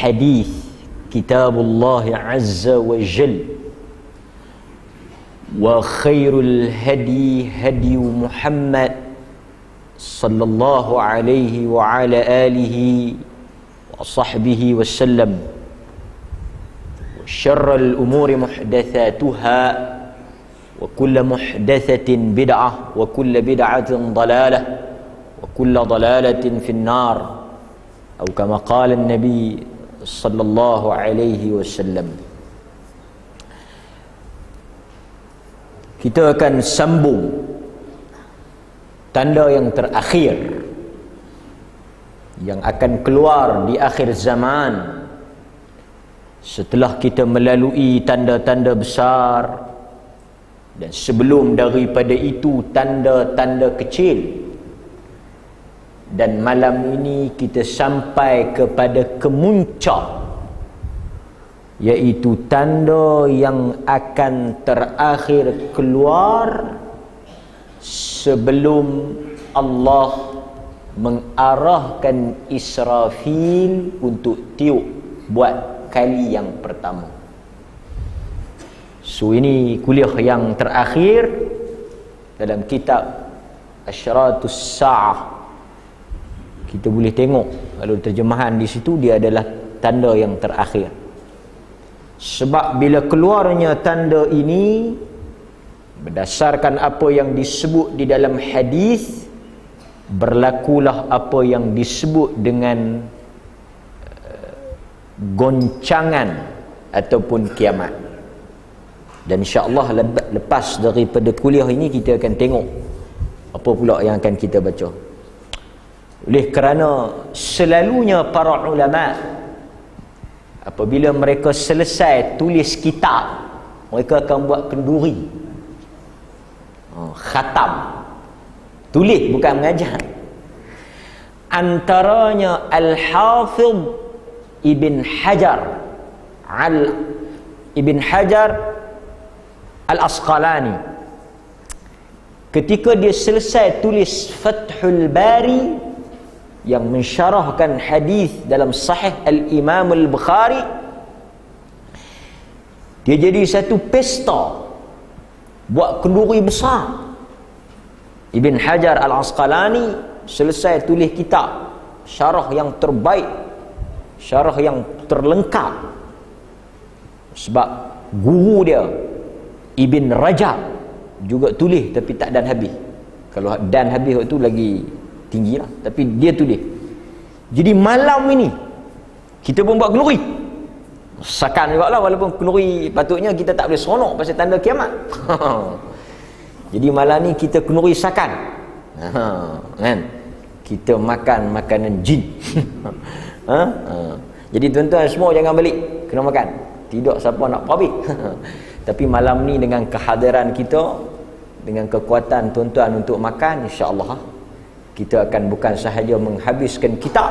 hadis kitabullah azza wa jal wa khairul hadi hadi Muhammad sallallahu alaihi wa ala alihi wa sahbihi wasallam wa syarrul umuri muhdatsatuha wa kullu muhdatsatin bid'ah wa kullu bid'atin dalalah wa kullu dalalatin fin nar atau kama qala an-nabi sallallahu alaihi wasallam. Kita akan sambung tanda yang terakhir yang akan keluar di akhir zaman setelah kita melalui tanda-tanda besar dan sebelum daripada itu tanda-tanda kecil. Dan malam ini kita sampai kepada kemuncak, iaitu tanda yang akan terakhir keluar sebelum Allah mengarahkan Israfil untuk tiup buat kali yang pertama. So ini kuliah yang terakhir dalam kitab Asyratus Sa'ah. Kita boleh tengok kalau terjemahan di situ dia adalah tanda yang terakhir. Sebab bila keluarnya tanda ini berdasarkan apa yang disebut di dalam hadis, berlakulah apa yang disebut dengan goncangan ataupun kiamat. Dan insya-Allah lepas daripada kuliah ini kita akan tengok apa pula yang akan kita baca. Oleh kerana selalunya para ulama apabila mereka selesai tulis kitab, mereka akan buat kenduri, khatam, tulis bukan mengajar. Antaranya Al-Hafidh Ibn Hajar Al-Asqalani, ketika dia selesai tulis Fathul Bari yang mensyarahkan hadis dalam Sahih Al-Imam Al-Bukhari, dia jadi satu pesta buat kenduri besar. Ibn Hajar Al-Asqalani selesai tulis kitab syarah yang terbaik, syarah yang terlengkap, sebab guru dia Ibn Rajab juga tulis tapi tak dan habis. Kalau dan habis waktu lagi tinggi lah, tapi dia tulis. Jadi malam ini kita pun buat kenduri sakan juga lah, walaupun kenduri patutnya kita tak boleh seronok pasal tanda kiamat. Jadi malam ni kita kenduri sakan, kan? Kita makan makanan jin. Jadi tuan-tuan semua jangan balik, kena makan, tidak siapa nak habis. Tapi malam ni dengan kehadiran kita, dengan kekuatan tuan-tuan untuk makan, insya-Allah kita akan bukan sahaja menghabiskan kitab,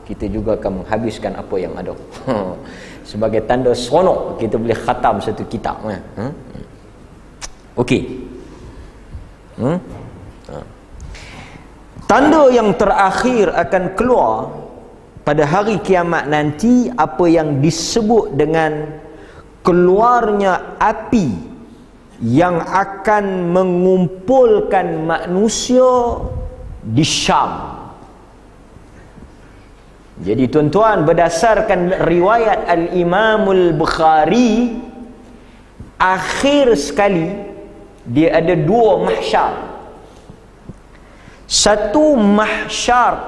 kita juga akan menghabiskan apa yang ada. Sebagai tanda seronok kita boleh khatam satu kitab. Okey. Tanda yang terakhir akan keluar pada hari kiamat nanti, apa yang disebut dengan keluarnya api yang akan mengumpulkan manusia di Syam. Jadi tuan-tuan, berdasarkan riwayat Al-Imam Al-Bukhari, akhir sekali dia ada dua mahsyar. Satu mahsyar,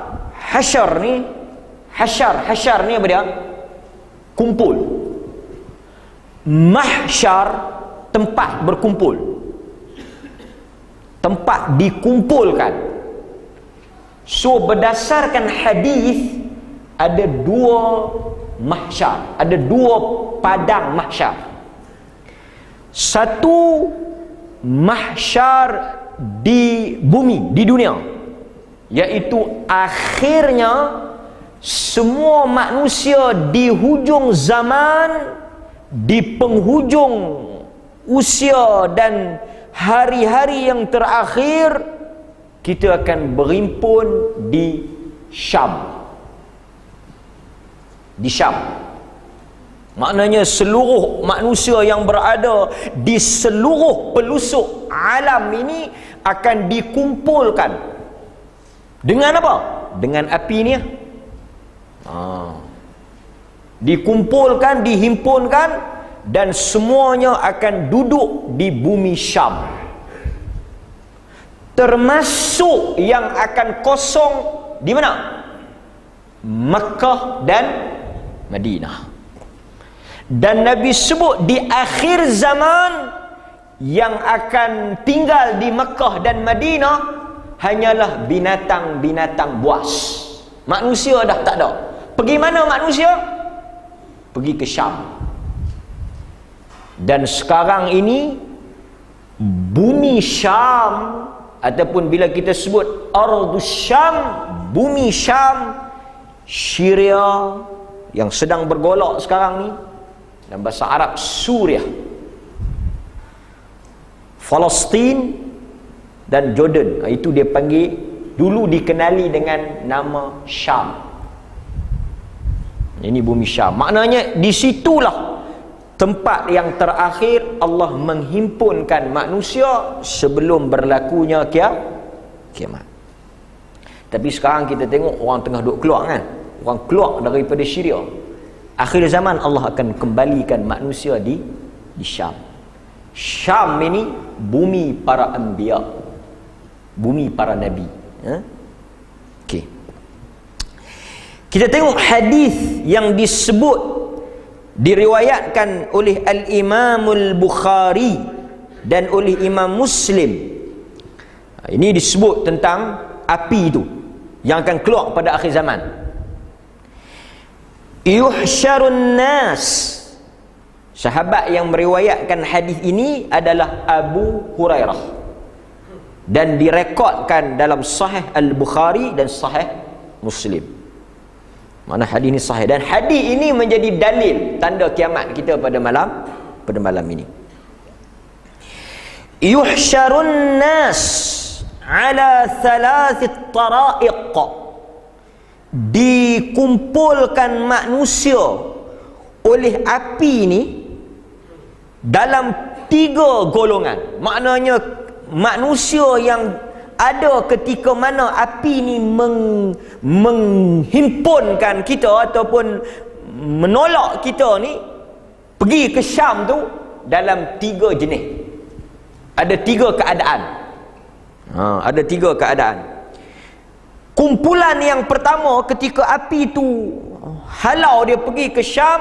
hasyar ni apa dia? Kumpul. Mahsyar tempat berkumpul, tempat dikumpulkan. So berdasarkan hadis ada dua mahsyar, ada dua padang mahsyar. Satu mahsyar di bumi, di dunia, iaitu akhirnya semua manusia di hujung zaman, di penghujung usia dan hari-hari yang terakhir, kita akan berhimpun di Syam. di Syam. Maknanya seluruh manusia yang berada di seluruh pelosok alam ini akan dikumpulkan dengan apa? Dengan api ni. Dikumpulkan, dihimpunkan, dan semuanya akan duduk di bumi Syam, termasuk yang akan kosong di mana? Makkah dan Madinah. Dan Nabi sebut di akhir zaman yang akan tinggal di Makkah dan Madinah hanyalah binatang-binatang buas. Manusia dah tak ada. Pergi mana manusia? Pergi ke Syam. Dan sekarang ini bumi Syam, ataupun bila kita sebut Ardus Syam, bumi Syam, Syria yang sedang bergolak sekarang ni, dalam bahasa Arab Suriah, Palestin dan Jordan, itu dia panggil, dulu dikenali dengan nama Syam. Ini bumi Syam. Maknanya di situlah tempat yang terakhir Allah menghimpunkan manusia sebelum berlakunya kiamat. Tapi sekarang kita tengok orang tengah duk keluar kan. Orang keluar daripada Syria. Akhir zaman Allah akan kembalikan manusia di Syam. Syam ini bumi para anbiya, bumi para nabi. Okey. Kita tengok hadis yang disebut, diriwayatkan oleh Al-Imamul Bukhari dan oleh Imam Muslim. Ini disebut tentang api itu yang akan keluar pada akhir zaman. Yuhsyarun nas. Sahabat yang meriwayatkan hadis ini adalah Abu Hurairah, dan direkodkan dalam Sahih Al-Bukhari dan Sahih Muslim. Mana hadis ini sahih, dan hadis ini menjadi dalil tanda kiamat kita pada malam ini. Yuhsyarun nas ala thalathit tara'iq. Dikumpulkan manusia oleh api ini dalam 3 golongan. Maknanya manusia yang ada ketika mana api ni menghimpunkan kita ataupun menolak kita ni pergi ke Syam tu dalam 3 jenis. Ada 3 keadaan. Ada 3 keadaan. Kumpulan yang pertama ketika api tu halau dia pergi ke Syam,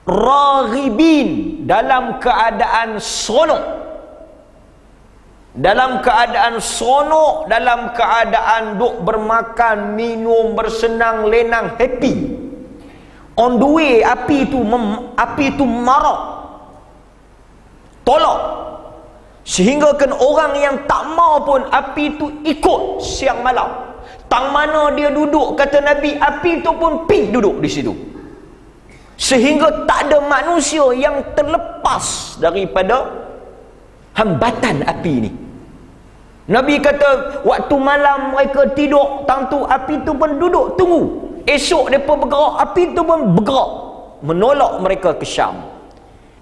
raghibin, dalam keadaan seronok. Dalam keadaan seronok, dalam keadaan duk bermakan, minum, bersenang lenang, happy. On the way api tu marah, tolak, sehingga kan orang yang tak mau pun api tu ikut siang malam. Tang mana dia duduk, kata Nabi, api tu pun pergi duduk di situ, sehingga tak ada manusia yang terlepas daripada hambatan api ni. Nabi kata waktu malam mereka tidur, tang tu api tu pun duduk tunggu. Esok mereka bergerak, api tu pun bergerak menolak mereka ke Syam.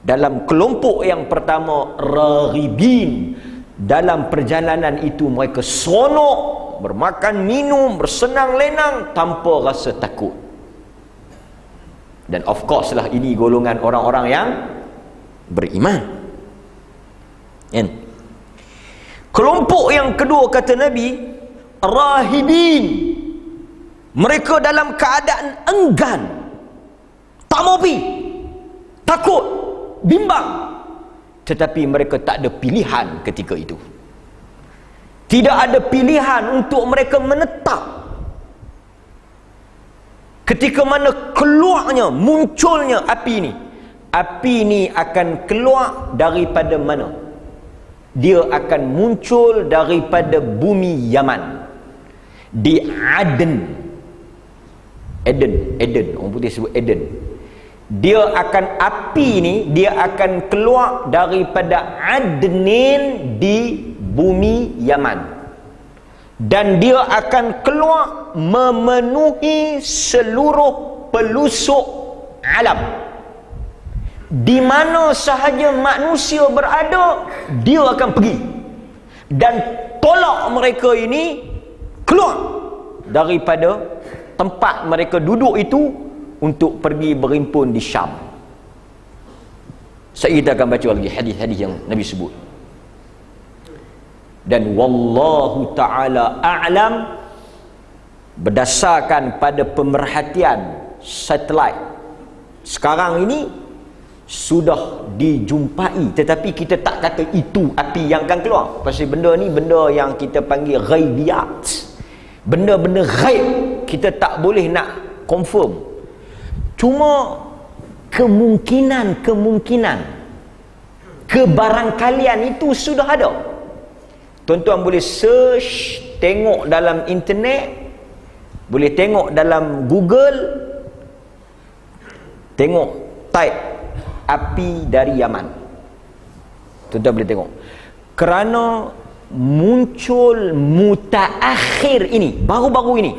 Dalam kelompok yang pertama, raghibin, dalam perjalanan itu mereka seronok, bermakan, minum, bersenang lenang tanpa rasa takut. Dan of course lah, ini golongan orang-orang yang beriman. Kelompok yang kedua, kata Nabi, rahibin, mereka dalam keadaan enggan, tak mau pergi, takut, bimbang, tetapi mereka tak ada pilihan ketika itu. Tidak ada pilihan untuk mereka menetap. Ketika mana keluarnya, munculnya api ni akan keluar daripada mana? Dia akan muncul daripada bumi Yaman, di Aden. Orang putih sebut Eden. Api ni dia akan keluar daripada Adnin di bumi Yaman, dan dia akan keluar memenuhi seluruh pelusuk alam. Di mana sahaja manusia berada, dia akan pergi dan tolak mereka ini keluar daripada tempat mereka duduk itu untuk pergi berimpun di Syam. Kita akan baca lagi hadis-hadis yang Nabi sebut. Dan wallahu ta'ala a'lam, berdasarkan pada pemerhatian satelit sekarang ini sudah dijumpai, tetapi kita tak kata itu api yang akan keluar. Pasal benda ni benda yang kita panggil ghaibiyat, benda-benda ghaib, kita tak boleh nak confirm. Cuma kemungkinan kebarangkalian itu sudah ada. Tuan-tuan boleh search, tengok dalam internet, boleh tengok dalam Google, tengok type api dari Yaman. Tuan-tuan boleh tengok. Kerana muncul mutaakhir ini, baru-baru ini,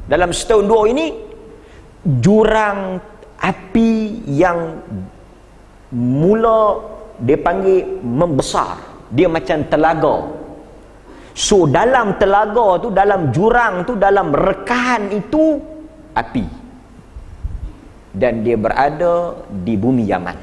dalam setahun dua ini, jurang api yang mula dia panggil membesar, dia macam telaga. So dalam telaga tu, dalam jurang tu, dalam rekahan itu api, dan dia berada di bumi Yaman.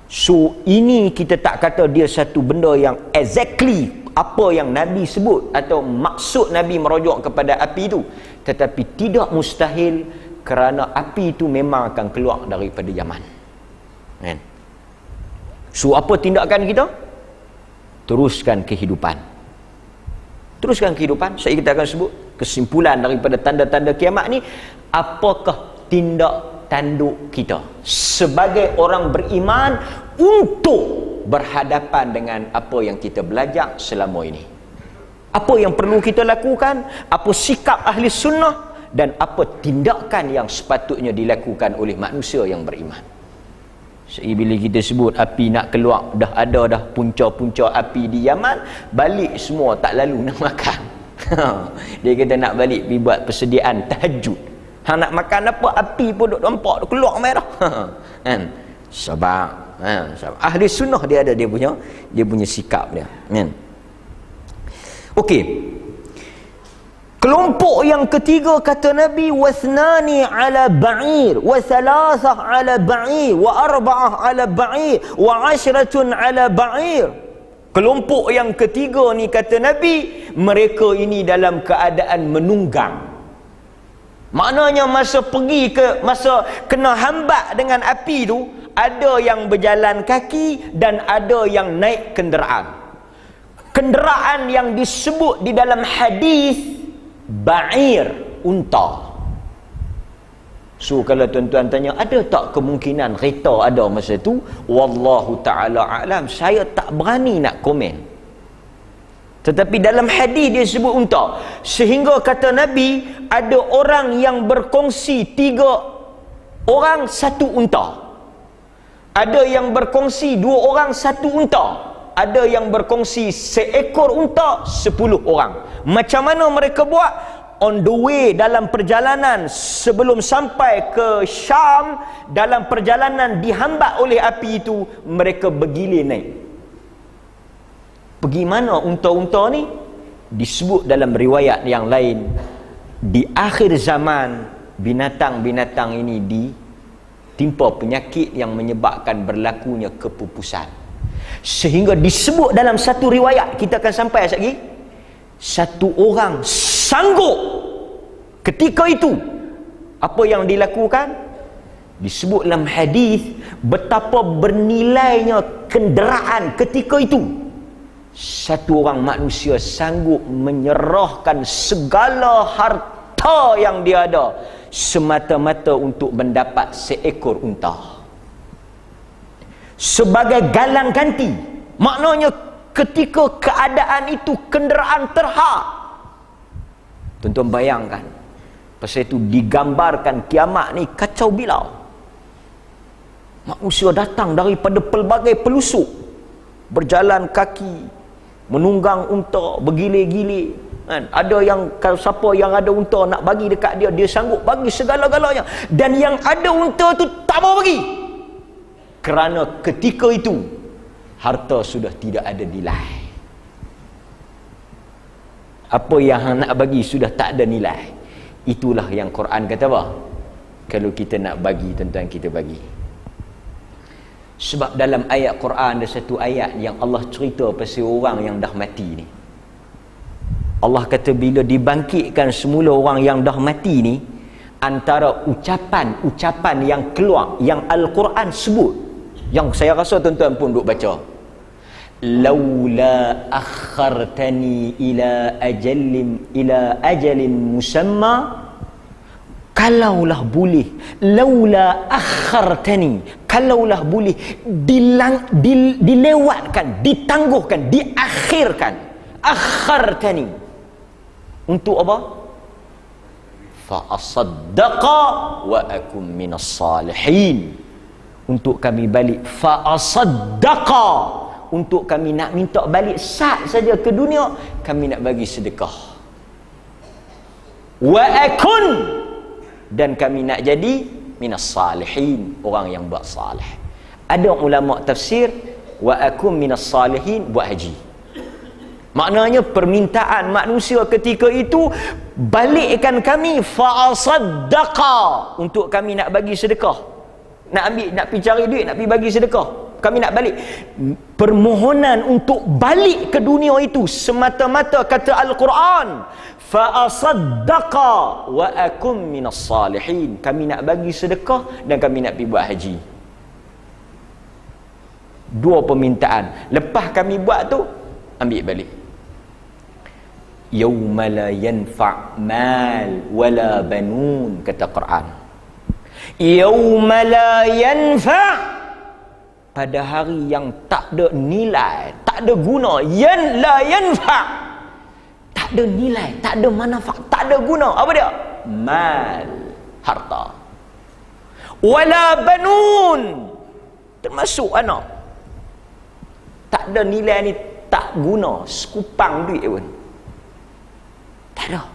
So ini kita tak kata dia satu benda yang exactly apa yang Nabi sebut atau maksud Nabi merujuk kepada api itu, tetapi tidak mustahil kerana api itu memang akan keluar daripada Yaman. Kan? So apa tindakan kita? Teruskan kehidupan. Teruskan kehidupan. Kita akan sebut kesimpulan daripada tanda-tanda kiamat ni. Apakah tindak tanduk kita sebagai orang beriman untuk berhadapan dengan apa yang kita belajar selama ini? Apa yang perlu kita lakukan? Apa sikap ahli sunnah? Dan apa tindakan yang sepatutnya dilakukan oleh manusia yang beriman? Bila kita sebut api nak keluar, dah ada dah punca-punca api di Yaman, balik semua tak lalu nak makan. Dia kata nak balik pergi buat persediaan tahajud. Nak makan apa, api pun duk nampak keluar mai dah. Kan? Sabar. Sabar. Ahli sunnah dia ada dia punya sikap dia. Kan? Okey. Kelompok yang ketiga kata Nabi, wasnani ala ba'ir, wa thalathah ala ba'ir, wa arba'ah ala ba'ir, wa ashratun ala ba'ir. Kelompok yang ketiga ni kata Nabi, mereka ini dalam keadaan menunggang. Maknanya masa kena hambat dengan api tu, ada yang berjalan kaki dan ada yang naik kenderaan. Kenderaan yang disebut di dalam hadis ba'ir, unta. So kalau tuan-tuan tanya, ada tak kemungkinan kereta ada masa tu? Wallahu ta'ala a'lam, saya tak berani nak komen. Tetapi dalam hadis dia sebut unta. Sehingga kata Nabi, ada orang yang berkongsi 3 orang 1 unta. Ada yang berkongsi 2 orang 1 unta. Ada yang berkongsi seekor unta 10 orang. Macam mana mereka buat? On the way, dalam perjalanan sebelum sampai ke Syam, dalam perjalanan dihambat oleh api itu, mereka bergilir naik. Pergi mana unta-unta ni? Disebut dalam riwayat yang lain, di akhir zaman binatang-binatang ini ditimpa penyakit yang menyebabkan berlakunya kepupusan. Sehingga disebut dalam satu riwayat, kita akan sampai sekejap lagi, 1 orang sanggup ketika itu. Apa yang dilakukan? Disebut dalam hadis betapa bernilainya kenderaan ketika itu. 1 orang manusia sanggup menyerahkan segala harta yang dia ada semata-mata untuk mendapat seekor unta sebagai galang ganti. Maknanya ketika keadaan itu kenderaan terhad, tuan-tuan bayangkan, pasal itu digambarkan kiamat ni kacau bilau. Manusia datang daripada pelbagai pelusuk, berjalan kaki, menunggang unta, bergilir-gilir, kan? Ada yang, kalau siapa yang ada unta nak bagi dekat dia, dia sanggup bagi segala-galanya. Dan yang ada unta tu tak mau bagi, kerana ketika itu harta sudah tidak ada nilai. Apa yang hang nak bagi sudah tak ada nilai. Itulah yang Quran kata apa? Kalau kita nak bagi, tuan-tuan, kita bagi. Sebab dalam ayat Quran ada satu ayat yang Allah cerita pasal orang yang dah mati ni. Allah kata bila dibangkitkan semula orang yang dah mati ni, antara ucapan-ucapan yang keluar, yang Al-Quran sebut, yang saya rasa tuan-tuan pun duk baca, laula akhartani ila ajalin musamma, kalaulah boleh, laula akhartani, kalaulah boleh dilewatkan, ditangguhkan, diakhirkan. Akhartani untuk apa? Fa asaddaqa wa akum minas salihin, untuk kami balik. Fa asaddaqa, untuk kami nak minta balik sat saja ke dunia, kami nak bagi sedekah. Wa akun, dan kami nak jadi minas salihin, orang yang buat salih. Ada ulama tafsir wa akum minas salihin buat haji. Maknanya permintaan manusia ketika itu, balikkan kami fa asaddaqa, untuk kami nak bagi sedekah. Nak ambil, nak pergi cari duit, nak pergi bagi sedekah, kami nak balik. Permohonan untuk balik ke dunia itu semata-mata, kata Al-Quran, fa asaddaqa wa akum minas salihin, kami nak bagi sedekah dan kami nak pergi buat haji. Dua permintaan. Lepas kami buat tu, ambil balik. Yauma la yanfa' mal wala banun, kata Quran. Yauma la yanfa', pada hari yang tak ada nilai, tak ada guna. La yanfa', tak ada nilai, tak ada manfaat, tak ada guna. Apa dia? Mal, harta. Wala banun, termasuk anak. Tak ada nilai ni, tak guna, sekupang duit pun tak ada.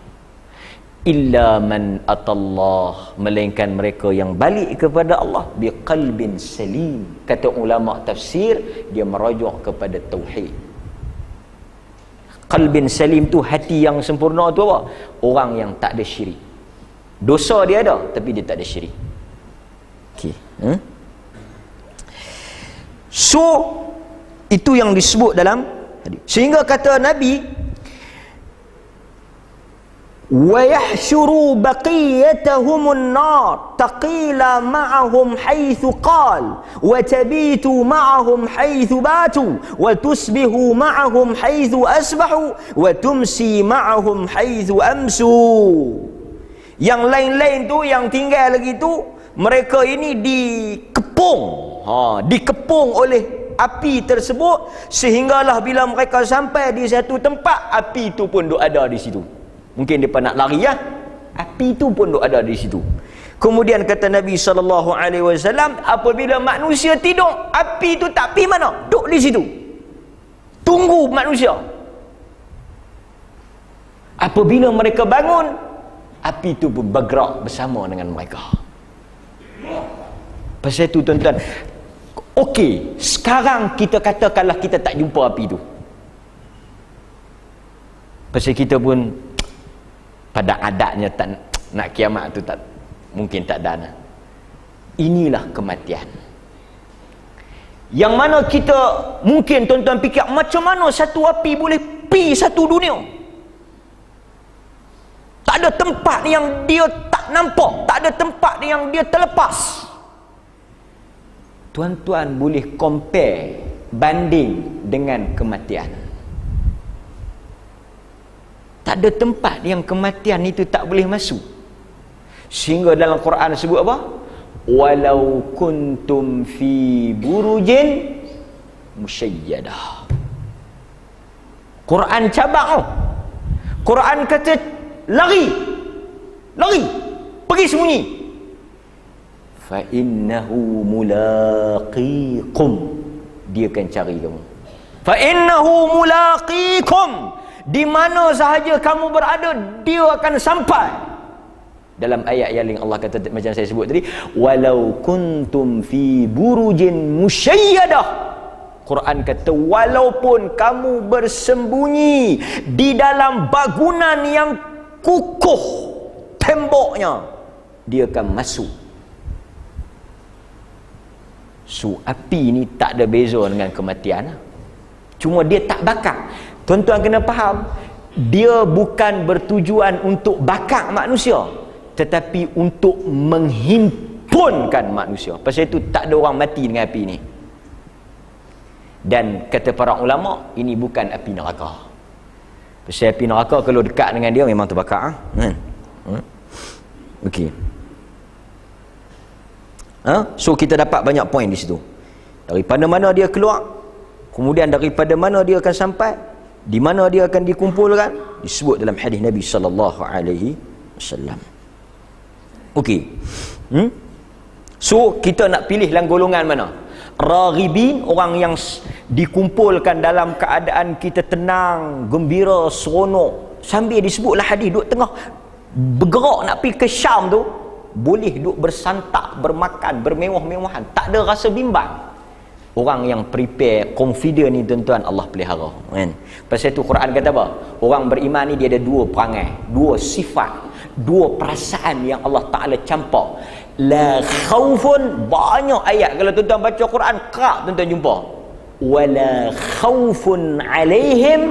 Illa man atallah, melainkan mereka yang balik kepada Allah biqalbin salim. Kata ulama tafsir, dia merujuk kepada tauhid. Qalbin salim tu hati yang sempurna tu apa? Orang yang tak ada syirik. Dosa dia ada, tapi dia tak ada syirik. Okey. So itu yang disebut dalam hadis. Sehingga kata Nabi, wa yahsyuru baqiyatahumun nar taqila ma'ahum haythu qal wa tabitu ma'ahum haythu batu wa tusbihu ma'ahum haythu asbahu wa tumsi ma'ahum haythu amsu. Yang lain-lain tu, yang tinggal lagi tu, mereka ini dikepung, dikepung oleh api tersebut, sehinggalah bila mereka sampai di satu tempat, api itu pun duk ada di situ. Mungkin dia nak lari, api itu pun duk ada di situ. Kemudian kata Nabi SAW, apabila manusia tidur, api itu tak pergi mana, duk di situ, tunggu manusia. Apabila mereka bangun, api itu pun bergerak bersama dengan mereka. Pasal itu tuan-tuan, okey, sekarang kita katakanlah kita tak jumpa api itu, pasal kita pun pada adatnya tak nak kiamat tu, tak mungkin tak ada. Inilah kematian. Yang mana kita mungkin tuan-tuan fikir, macam mana satu api boleh pi satu dunia? Tak ada tempat yang dia tak nampak, tak ada tempat yang dia terlepas. Tuan-tuan boleh compare, banding dengan kematian. Tak ada tempat yang kematian itu tak boleh masuk. Sehingga dalam Quran sebut apa? Walau kuntum fi burujin musyayyadah. Quran cabak. Quran kata lari, pergi sembunyi. Fa innahu mulaqikum, dia akan cari kamu. Fa innahu mulaqikum, Di mana sahaja kamu berada, dia akan sampai. Dalam ayat yang lain Allah kata macam saya sebut tadi, walau kuntum fi burujin musyayyadah. Quran kata walaupun kamu bersembunyi di dalam bangunan yang kukuh temboknya, dia akan masuk. So api ni tak ada beza dengan kematian. Cuma dia tak bakar. Tuan-tuan kena faham, dia bukan bertujuan untuk bakar manusia, tetapi untuk menghimpunkan manusia. Pasal itu tak ada orang mati dengan api ni. Dan kata para ulama, ini bukan api neraka. Pasal api neraka kalau dekat dengan dia memang terbakar. Okey. So kita dapat banyak poin di situ. Daripada mana dia keluar, kemudian daripada mana dia akan sampai, di mana dia akan dikumpulkan, disebut dalam hadis Nabi sallallahu alaihi wasallam. Okey. So kita nak pilih dalam golongan mana? Raghibin, orang yang dikumpulkan dalam keadaan kita tenang, gembira, seronok, sambil disebutlah hadis duduk tengah bergerak nak pergi ke Syam tu, boleh duduk bersantap, bermakan, bermewah-mewahan, tak ada rasa bimbang. Orang yang prepare, confident ni tuan-tuan, Allah pelihara, kan? Pasal itu Quran kata apa? Orang beriman ni dia ada dua perangai, dua sifat, dua perasaan yang Allah Ta'ala campak. La khawfun, banyak ayat kalau tuan-tuan baca Quran, kerap tuan-tuan jumpa. Wala khawfun alaihim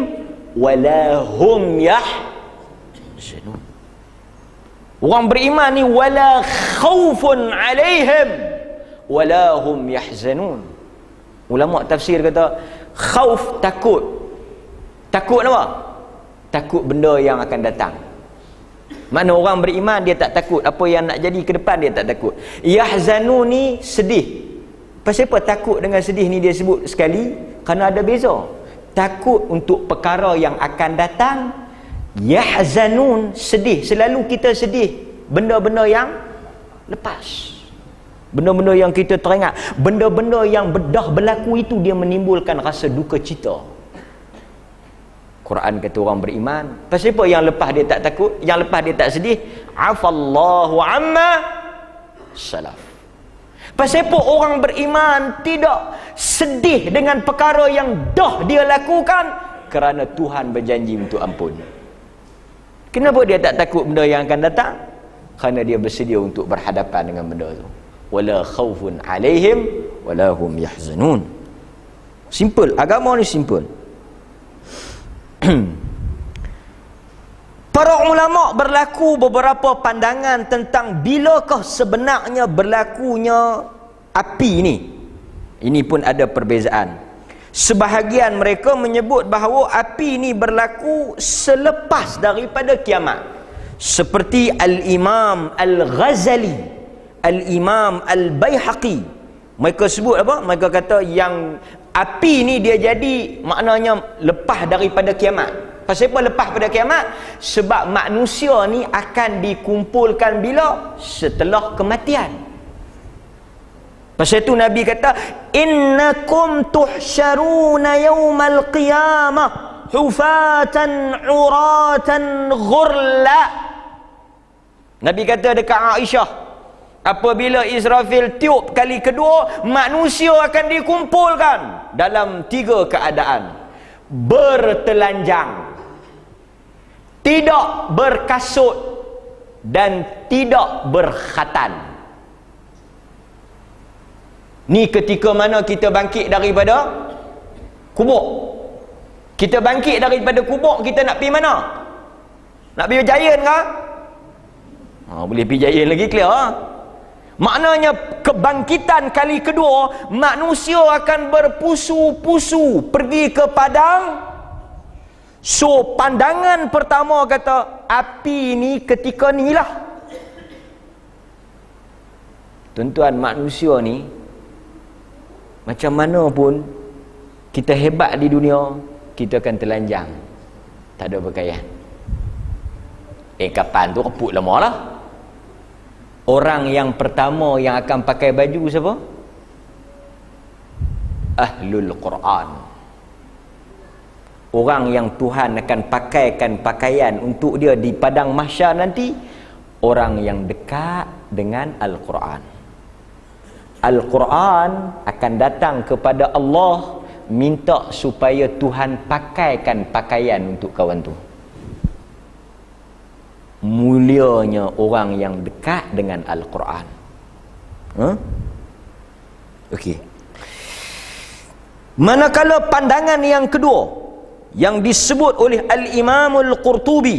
wala hum yahzanun. Orang beriman ni wala khawfun alaihim wala hum yahzanun. Ulama tafsir kata khauf, takut. Takut apa? Takut benda yang akan datang. Mana orang beriman dia tak takut apa yang nak jadi ke depan, dia tak takut. Yahzanun ni sedih. Pasal apa takut dengan sedih ni dia sebut sekali? Kerana ada beza. Takut untuk perkara yang akan datang. Yahzanun, sedih. Selalu kita sedih benda-benda yang lepas, benda-benda yang kita teringat, benda-benda yang dah berlaku itu dia menimbulkan rasa duka cita. Quran kata orang beriman, pasal apa yang lepas dia tak takut, yang lepas dia tak sedih? Afallahu amma salaf. Pasal apa orang beriman tidak sedih dengan perkara yang dah dia lakukan? Kerana Tuhan berjanji untuk ampun. Kenapa dia tak takut benda yang akan datang? Kerana dia bersedia untuk berhadapan dengan benda itu. Wala khawfun alaihim wala hum yahzanun. Simple, agama ni simple. Para ulama berlaku beberapa pandangan tentang bilakah sebenarnya berlakunya api ni. Ini pun ada perbezaan. Sebahagian mereka menyebut bahawa api ni berlaku selepas daripada kiamat. Seperti Al-Imam Al-Ghazali, Al-Imam Al-Baihaqi. Mereka sebut apa? Mereka kata yang api ni dia jadi maknanya lepas daripada kiamat. Pasal apa lepas pada kiamat? Sebab manusia ni akan dikumpulkan bila? Setelah kematian. Pasal itu Nabi kata, innakum tuhsyaruna yawmal qiyamah hufatan uratan ghurla. Nabi kata dekat Aisyah, apabila Israfil tiup kali kedua, manusia akan dikumpulkan dalam 3 keadaan. Bertelanjang, tidak berkasut, dan tidak berkhatan. Ni ketika mana kita bangkit daripada kubur. Kita bangkit daripada kubur, kita nak pergi mana? Nak pergi Giant ke? Boleh pergi Giant lagi clear. Maknanya kebangkitan kali kedua, manusia akan berpusu-pusu pergi ke padang. So pandangan pertama kata api ni ketika ni lah. Tuan-tuan, manusia ni macam mana pun kita hebat di dunia, kita akan telanjang, tak ada pakaian. Kapan tu reput lama lah. Orang yang pertama yang akan pakai baju siapa? Ahlul Quran. orang yang Tuhan akan pakaikan pakaian untuk dia di padang mahsyar nanti, orang yang dekat dengan Al-Quran. Al-Quran akan datang kepada Allah minta supaya Tuhan pakaikan pakaian untuk kawan tu. Mulianya orang yang dekat dengan Al-Quran. Okey. Manakala pandangan yang kedua yang disebut oleh Al-Imam Al-Qurtubi,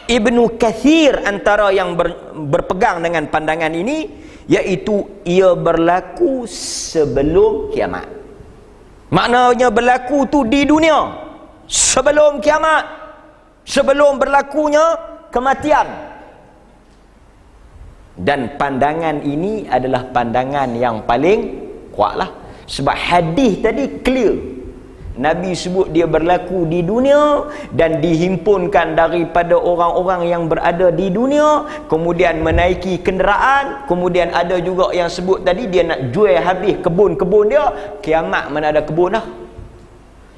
Ibnu Kathir antara yang berpegang dengan pandangan ini, iaitu ia berlaku sebelum kiamat. Maknanya berlaku tu di dunia sebelum kiamat, sebelum berlakunya kematian. Dan pandangan ini adalah pandangan yang paling kuatlah, sebab hadis tadi clear. Nabi sebut dia berlaku di dunia dan dihimpunkan daripada orang-orang yang berada di dunia, kemudian menaiki kenderaan, kemudian ada juga yang sebut tadi dia nak jual habis kebun-kebun dia, kiamat mana ada kebun dah.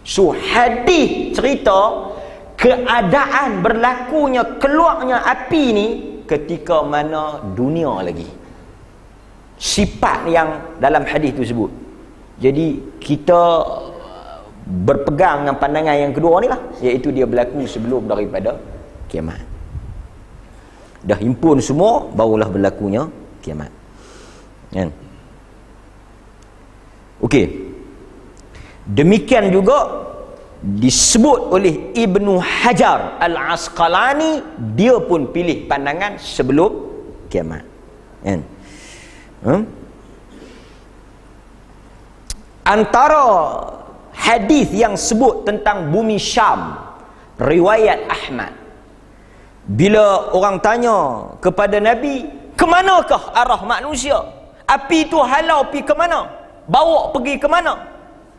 So hadis cerita keadaan berlakunya keluarnya api ni ketika mana dunia lagi. Sifat yang dalam hadis tu sebut. Jadi kita berpegang dengan pandangan yang kedua ni lah, iaitu dia berlaku sebelum daripada kiamat. Dah himpun semua, barulah berlakunya kiamat. Kan? Okey. Demikian juga disebut oleh Ibnu Hajar Al-Asqalani, dia pun pilih pandangan sebelum kiamat. Kan? Antara hadis yang sebut tentang bumi Syam, riwayat Ahmad, bila orang tanya kepada Nabi, ke manakah arah manusia? Api tu halau pergi ke mana? Bawa pergi ke mana?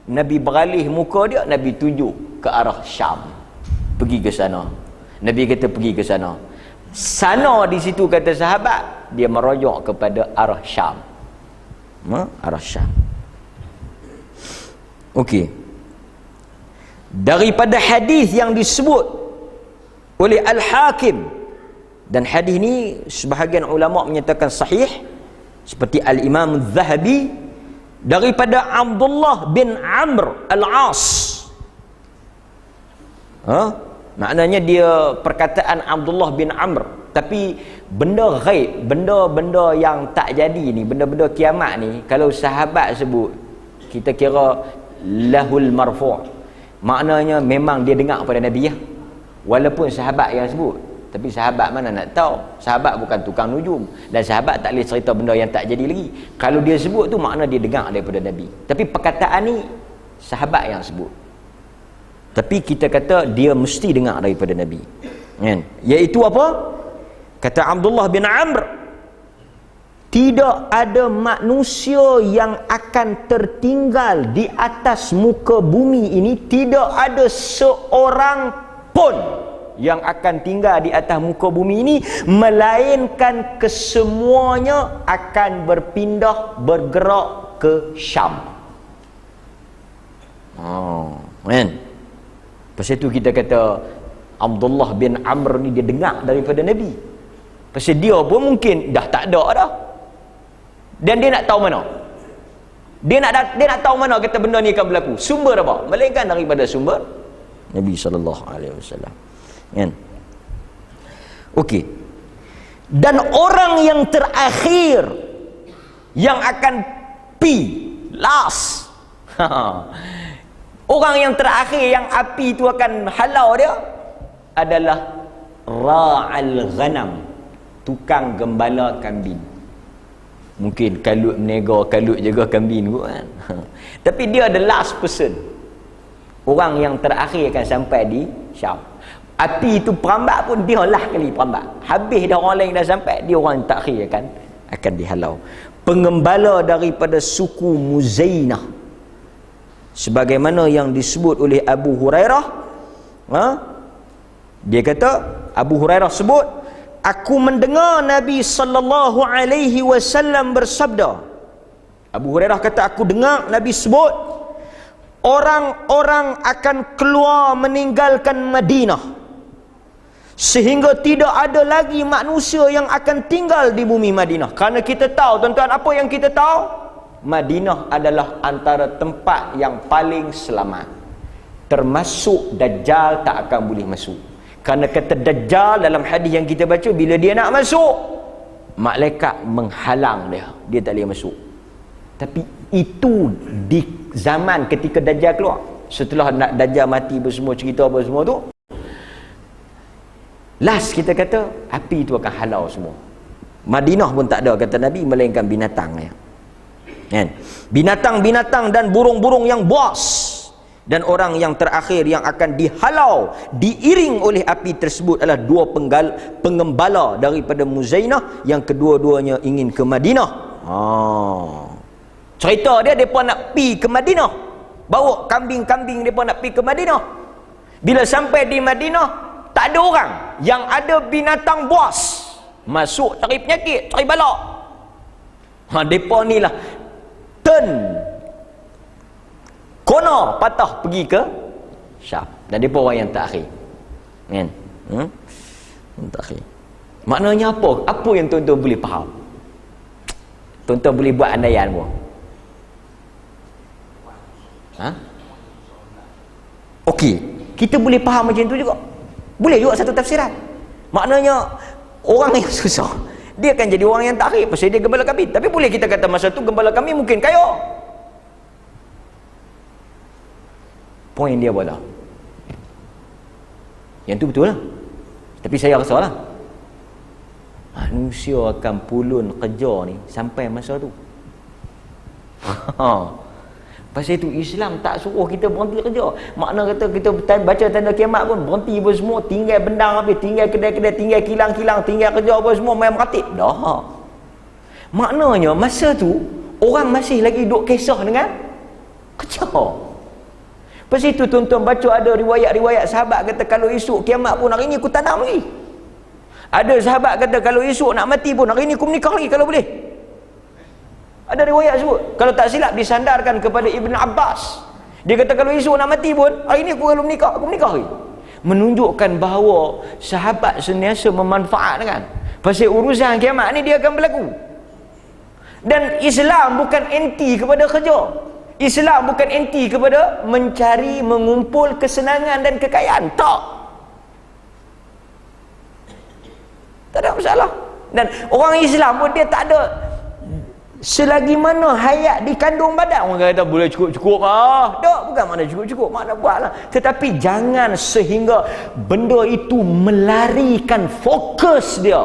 Nabi beralih muka dia, Nabi tunjuk ke arah Syam. Pergi ke sana. Nabi kata pergi ke sana. Sana di situ kata sahabat, dia merujuk kepada arah Syam. Arah Syam. Okey. Daripada hadis yang disebut oleh Al-Hakim, dan hadis ni sebahagian ulama menyatakan sahih, seperti Al-Imam Az-Zahabi, daripada Abdullah bin Amr Al-As. Maknanya dia perkataan Abdullah bin Amr, tapi benda ghaib, benda-benda yang tak jadi ni, benda-benda kiamat ni, kalau sahabat sebut, kita kira lahul marfu'. Maknanya memang dia dengar pada Nabi ya. Walaupun sahabat yang sebut, tapi sahabat mana nak tahu? Sahabat bukan tukang nujum, dan sahabat tak boleh cerita benda yang tak jadi lagi. Kalau dia sebut tu makna dia dengar daripada Nabi. Tapi perkataan ni sahabat yang sebut, tapi kita kata dia mesti dengar daripada Nabi. Kan? Iaitu apa? Kata Abdullah bin Amr, tidak ada manusia yang akan tertinggal di atas muka bumi ini, tidak ada seorang pun yang akan tinggal di atas muka bumi ini, melainkan kesemuanya akan berpindah, bergerak ke Syam. Kan? Pasal itu kita kata Abdullah bin Amr ni dia dengar daripada Nabi. Pasal dia pun mungkin dah tak ada dah. Dan dia nak tahu mana? Dia nak tahu mana kata benda ni akan berlaku. Sumber apa? Melainkan daripada sumber Nabi SAW. Kan? Okey. Dan orang yang terakhir yang akan last. Orang yang terakhir yang api itu akan halau dia adalah ra'al ghanam, tukang gembala kambing. Mungkin kalut menega, kalut jaga kambing kot kan. Tapi dia the last person, orang yang terakhir akan sampai di Syam. Api itu perambat pun dia lah kali perambat. Habis dah orang lain dah sampai, dia orang yang terakhir akan dihalau. Pengembala daripada suku Muzainah, sebagaimana yang disebut oleh Abu Hurairah. Dia kata, Abu Hurairah sebut, aku mendengar Nabi sallallahu alaihi wasallam bersabda. Abu Hurairah kata, aku dengar Nabi sebut, orang-orang akan keluar meninggalkan Madinah sehingga tidak ada lagi manusia yang akan tinggal di bumi Madinah. Kerana kita tahu, tuan-tuan, apa yang kita tahu? Madinah adalah antara tempat yang paling selamat, termasuk Dajjal tak akan boleh masuk. Kerana kata Dajjal dalam hadis yang kita baca, bila dia nak masuk, malaikat menghalang dia tak boleh masuk. Tapi itu di zaman ketika Dajjal keluar. Setelah Dajjal mati bersemua, cerita apa semua tu, last kita kata api itu akan halau semua. Madinah pun tak ada, kata Nabi, melainkan binatang ya. Kan? Binatang-binatang dan burung-burung yang buas, dan orang yang terakhir yang akan dihalau, diiring oleh api tersebut adalah dua pengembala daripada Muzainah yang kedua-duanya ingin ke Madinah. Cerita dia, mereka nak pi ke Madinah, bawa kambing-kambing mereka nak pi ke Madinah. Bila sampai di Madinah, tak ada orang, yang ada binatang buas masuk cari penyakit, cari balak. Mereka ni lah kono patah pergi ke Syam, dan mereka orang yang terakhir kan? Terakhir. Maknanya apa yang tuan-tuan boleh faham? Tuan-tuan boleh buat andaian pun. Okey, kita boleh faham macam tu juga. Boleh juga satu tafsiran. Maknanya orang yang susah, dia akan jadi orang yang takhir pasal dia gembala kambing. Tapi boleh kita kata masa tu gembala kambing mungkin kaya. Poin dia apa? Yang tu betul lah. Tapi saya rasa lah, manusia akan pulun kerja ni sampai masa tu. Pasal itu Islam tak suruh kita berhenti kerja. Makna kata kita baca tanda kiamat pun berhenti pun semua, tinggal bendang habis, tinggal kedai-kedai, tinggal kilang-kilang, tinggal kerja apa semua, main meratip. Dah. Maknanya masa tu orang masih lagi duk kisah dengan kerja. Pasal itu tuan-tuan baca ada riwayat-riwayat sahabat kata kalau esok kiamat pun hari ni aku tanam lagi. Ada sahabat kata kalau esok nak mati pun hari ni aku menikah lagi kalau boleh. Ada riwayat sebut, kalau tak silap disandarkan kepada Ibn Abbas. Dia kata kalau esok nak mati pun hari ni aku kalau menikah, aku menikah lagi. Menunjukkan bahawa sahabat sentiasa memanfaatkan pasal urusan kiamat ni dia akan berlaku. Dan Islam bukan anti kepada kerja. Islam bukan anti kepada mencari, mengumpul kesenangan dan kekayaan. Tak ada masalah. Dan orang Islam pun dia tak ada, selagi mana hayat dikandung badan, orang kata boleh cukup-cukup tak, bukan makna cukup-cukup, makna buatlah. Tetapi jangan sehingga benda itu melarikan fokus dia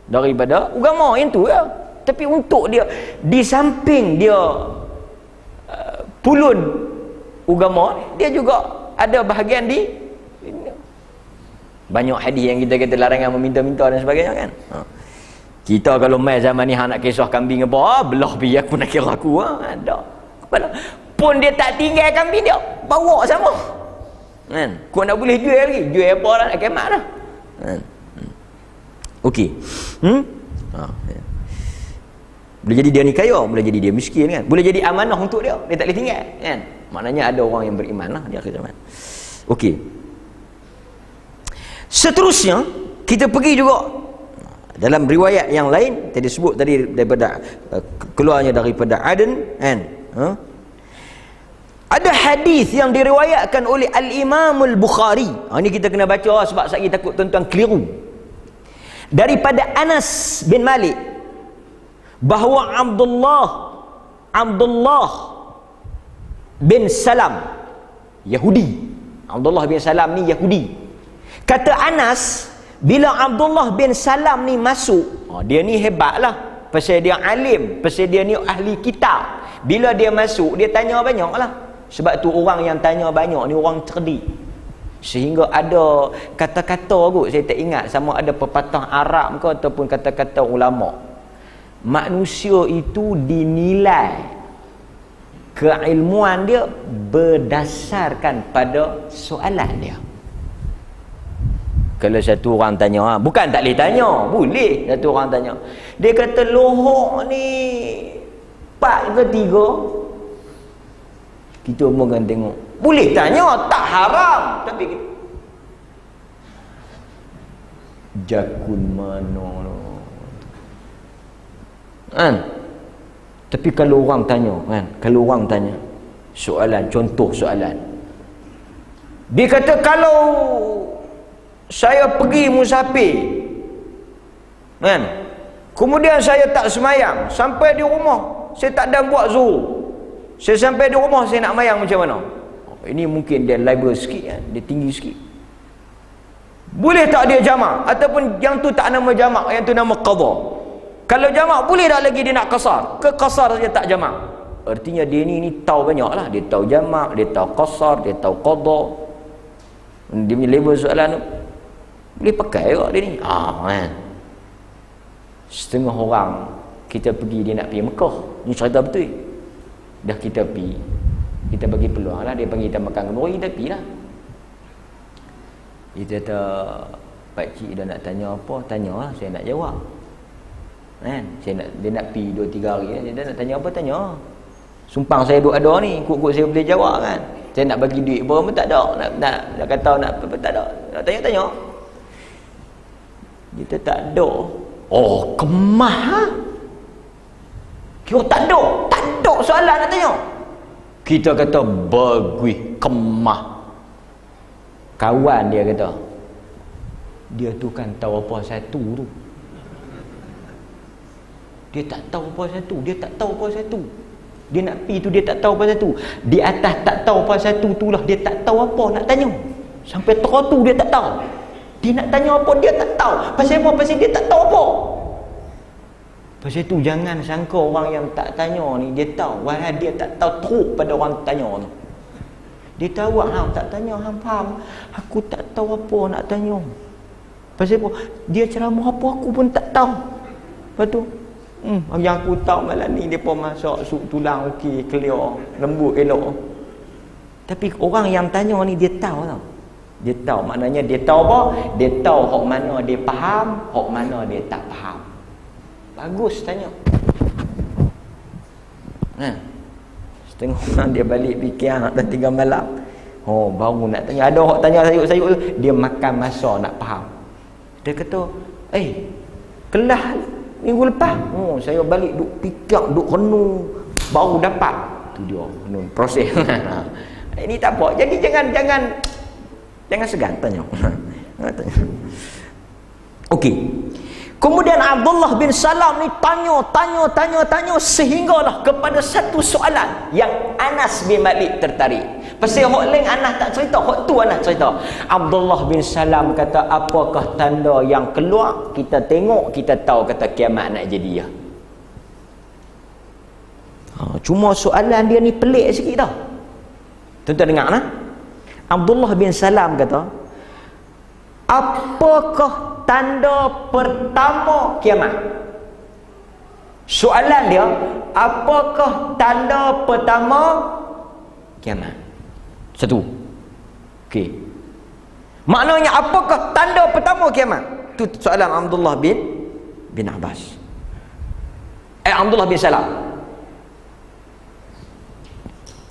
daripada agama yang tu ya. Tapi untuk dia, di samping dia pulun agama, dia juga ada bahagian di banyak hadis yang kita kata larangan meminta-minta dan sebagainya kan. Kita kalau mai zaman ni nak kisah kambing apa, belah biar aku nak kira aku ada. Pun dia tak tinggal kambing dia, bawa sama. Kan? Kau nak boleh jual lagi, jual apa lah nak kemat dah. Kan? Okey. Ya. Boleh jadi dia ni kaya, boleh jadi dia miskin kan. Boleh jadi amanah untuk dia, dia tak boleh tinggal kan. Maknanya ada orang yang beriman lah di akhir zaman. Okey. Seterusnya kita pergi juga dalam riwayat yang lain, tadi sebut tadi daripada keluarnya daripada Aden kan. Ada hadis yang diriwayatkan oleh Al-Imam Al-Bukhari. Ini kita kena baca sebab saya takut tuan-tuan keliru. Daripada Anas bin Malik bahawa Abdullah bin Salam Yahudi. Abdullah bin Salam ni Yahudi. Kata Anas, bila Abdullah bin Salam ni masuk, dia ni hebat lah, pasal dia alim, pasal dia ni ahli kitab. Bila dia masuk, dia tanya banyak lah. Sebab tu orang yang tanya banyak ni orang cerdik. Sehingga ada kata-kata kot, saya tak ingat sama ada pepatah Arab ke ataupun kata-kata ulama. Manusia itu dinilai keilmuan dia berdasarkan pada soalan dia. Kalau satu orang tanya, bukan tak boleh tanya, boleh satu orang tanya. Dia kata lohok ni 4 ke 3? Kita umum kan tengok. Boleh tanya, tak haram. Tapi jakun mana kan? Tapi kalau orang tanya kan, kalau orang tanya soalan, contoh soalan, dia kata kalau saya pergi musafir kan, kemudian saya tak semayang sampai di rumah, saya tak ada buat zuhur, saya sampai di rumah saya nak mayang macam mana? Ini mungkin dia level sikit kan, dia tinggi sikit. Boleh tak dia jamak? Ataupun yang tu tak nama jamak, yang tu nama qadha. Kalau jamak boleh tak lagi dia nak qasar? Ke qasar saja tak jamak? Artinya dia ni tahu banyak lah. Dia tahu jamak, dia tahu qasar, dia tahu qadha. Dia punya level soalan tu boleh pakai juga dia ni. Kan? Setengah orang kita pergi, dia nak pergi Mekah. Ni cerita betul. Dah kita pergi, kita bagi peluang lah, dia panggil kita makan kenduri, kita pergi lah. Dia kata, pakcik dah nak tanya apa, tanya lah, saya nak jawab kan? Dia nak pergi 2-3 hari kan? Dia dah nak tanya apa, tanya. Sumpang saya duk ada ni, kut-kut saya boleh jawab kan? Saya nak bagi duit berapa pun tak ada, nak kata nak apa tak ada, nak tanya-tanya. Kita tak ada. Oh, kemah ha? Kira tak ada soalan nak tanya. Kita kata bagus, kemah. Kawan dia kata, dia tu kan tahu apa satu tu. Dia tak tahu apa satu, dia tak tahu apa satu. Dia nak pergi tu dia tak tahu apa satu. Di atas tak tahu apa satu tu lah, dia tak tahu apa nak tanya. Sampai tu dia tak tahu. Dia nak tanya apa dia tak tahu. Pasal apa? Pasal dia tak tahu apa. Pasal tu jangan sangka orang yang tak tanya ni dia tahu. Walau dia tak tahu, teruk pada orang tanya tu. Dia tahu hang tak tanya, hang faham. Aku tak tahu apa nak tanya. Pasal apa? Dia ceramah apa aku pun tak tahu. Lepas tu yang aku tahu malam ni depa masak sup tulang okey, clear, lembut, elok. Tapi orang yang tanya ni dia tahu tau. Dia tahu, maknanya dia tahu apa? Dia tahu hak mana dia faham, hak mana dia tak faham. Bagus tanya. Setengah orang dia balik fikir dah 3 malam. Oh, baru nak tanya. Ada orang tanya sayuk-sayuk tu, dia makan masa nak faham. Dia kata, kelas minggu lepas. Oh, saya balik duk fikir, duk renung, baru dapat. Tu dia, renung proses. Ini tak apa. Jadi jangan segan tanya. Okey. Kemudian Abdullah bin Salam ni tanya sehinggalah kepada satu soalan yang Anas bin Malik tertarik. Pasal hak lain Anas tak cerita, hak tu Anas cerita. Abdullah bin Salam kata, apakah tanda yang keluar? Kita tengok, kita tahu kata kiamat nak jadi ya. Cuma soalan dia ni pelik sikit tau. Tuan-tuan dengar nah. Abdullah bin Salam kata, apakah tanda pertama kiamat? Soalan dia, apakah tanda pertama kiamat? Satu. Okey. Maknanya apakah tanda pertama kiamat? Itu soalan Abdullah bin Abbas. Abdullah bin Salam.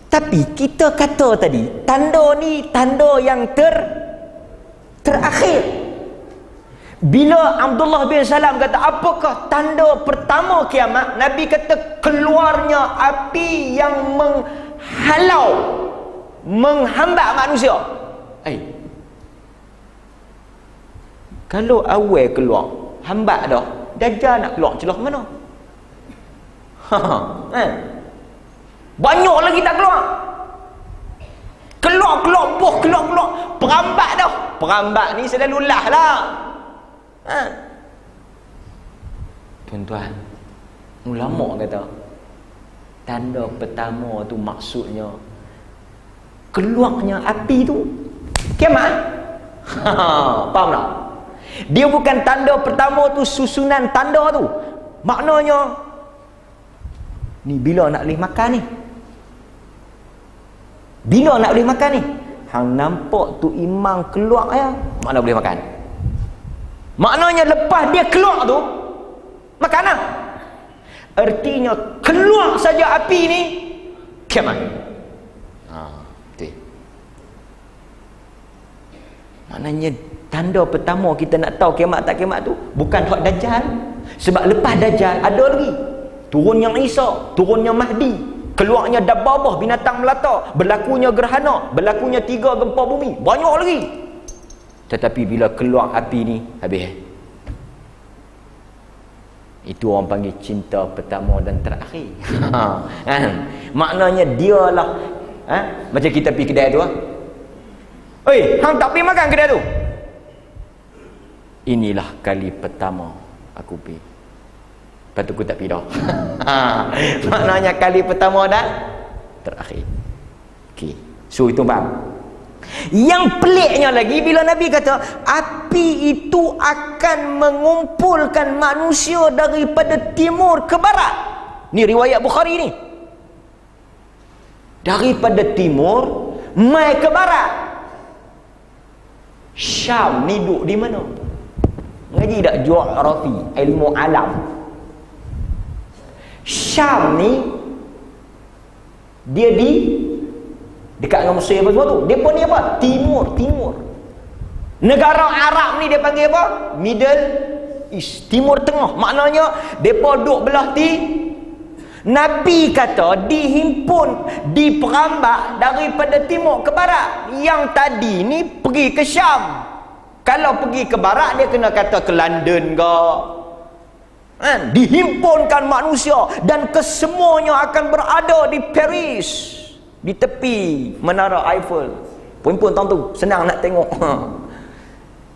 Tapi kita kata tadi, tanda ni tanda yang terakhir. Bila Abdullah bin Salam kata apakah tanda pertama kiamat, Nabi kata keluarnya api yang menghambat manusia. Kalau awal keluar hambat dah, Dajjal nak keluar celah mana? Banyak lagi tak keluar. Keluar perambat dah. Perambat ni selalu lah. Tuan-tuan, ulama kata tanda pertama tu maksudnya keluarnya api tu kiamat. Faham tak? Dia bukan tanda pertama tu susunan tanda tu. Maknanya ni bila nak boleh makan ni? Bila nak boleh makan ni? Hang nampak tu imam keluar ya, mana boleh makan? Maknanya lepas dia keluar tu makan lah. Artinya keluar saja api ni kiamat. Maknanya tanda pertama kita nak tahu kiamat tak kiamat tu bukan hak Dajjal. Sebab lepas Dajjal ada lagi. Turunnya Isa, turunnya Mahdi, keluarnya Dabbabah binatang melata, berlakunya gerhana, berlakunya 3 gempa bumi, banyak lagi. Tetapi bila keluar api ni habis. Itu orang panggil cinta pertama dan terakhir. Maknanya dialah macam kita pergi kedai tu. Oi, hang tak pergi makan kedai tu. Inilah kali pertama aku pergi. Lepas tu aku tak pergi dah. Maknanya kali pertama dan terakhir. Okey. So itu faham. Yang peliknya lagi bila Nabi kata api itu akan mengumpulkan manusia daripada timur ke barat. Ni riwayat Bukhari ni. Daripada timur mai ke barat. Syam ni duduk di mana? Ngaji tak geografi, ilmu alam. Syam ni dia di dekat dengan Mesir apa semua tu. Depa ni apa? Timur. Negara Arab ni dia panggil apa? Middle East, Timur Tengah. Maknanya depa duk belah Nabi kata dihimpun, diperambak daripada timur ke barat. Yang tadi ni pergi ke Syam. Kalau pergi ke barat dia kena kata ke London ke. Dihimpunkan manusia dan kesemuanya akan berada di Paris, di tepi Menara Eiffel. Puan-puan tahu tu, senang nak tengok.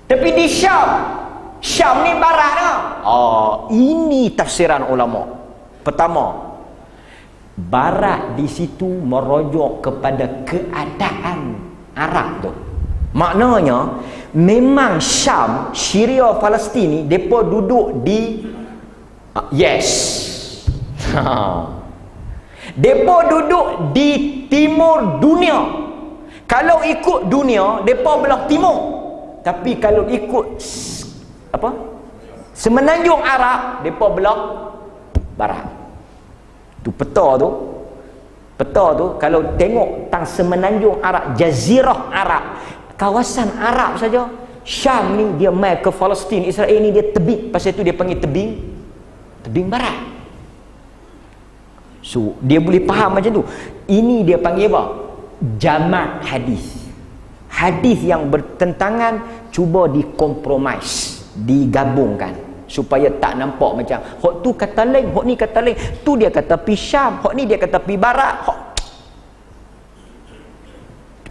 Tapi di Syam ni barat dah. Ini tafsiran ulama. Pertama, barat di situ merujuk kepada keadaan Arab tu. Maknanya memang Syam, Syria, Palestin ni depa duduk di depa duduk di timur dunia. Kalau ikut dunia depa belah timur. Tapi kalau ikut semenanjung Arab depa belah barat. Tu peta tu kalau tengok tang semenanjung Arab, jazirah Arab, kawasan Arab saja. Syam ni dia mai ke Palestin, Israel ni dia tebing, pasal tu dia panggil tebing barat. So dia boleh faham macam tu. Ini dia panggil apa? Jamak hadis. Hadis yang bertentangan cuba dikompromis, digabungkan supaya tak nampak macam hok tu kata lain, hok ni kata lain. Tu dia kata pi Syam, hok ni dia kata pi barat.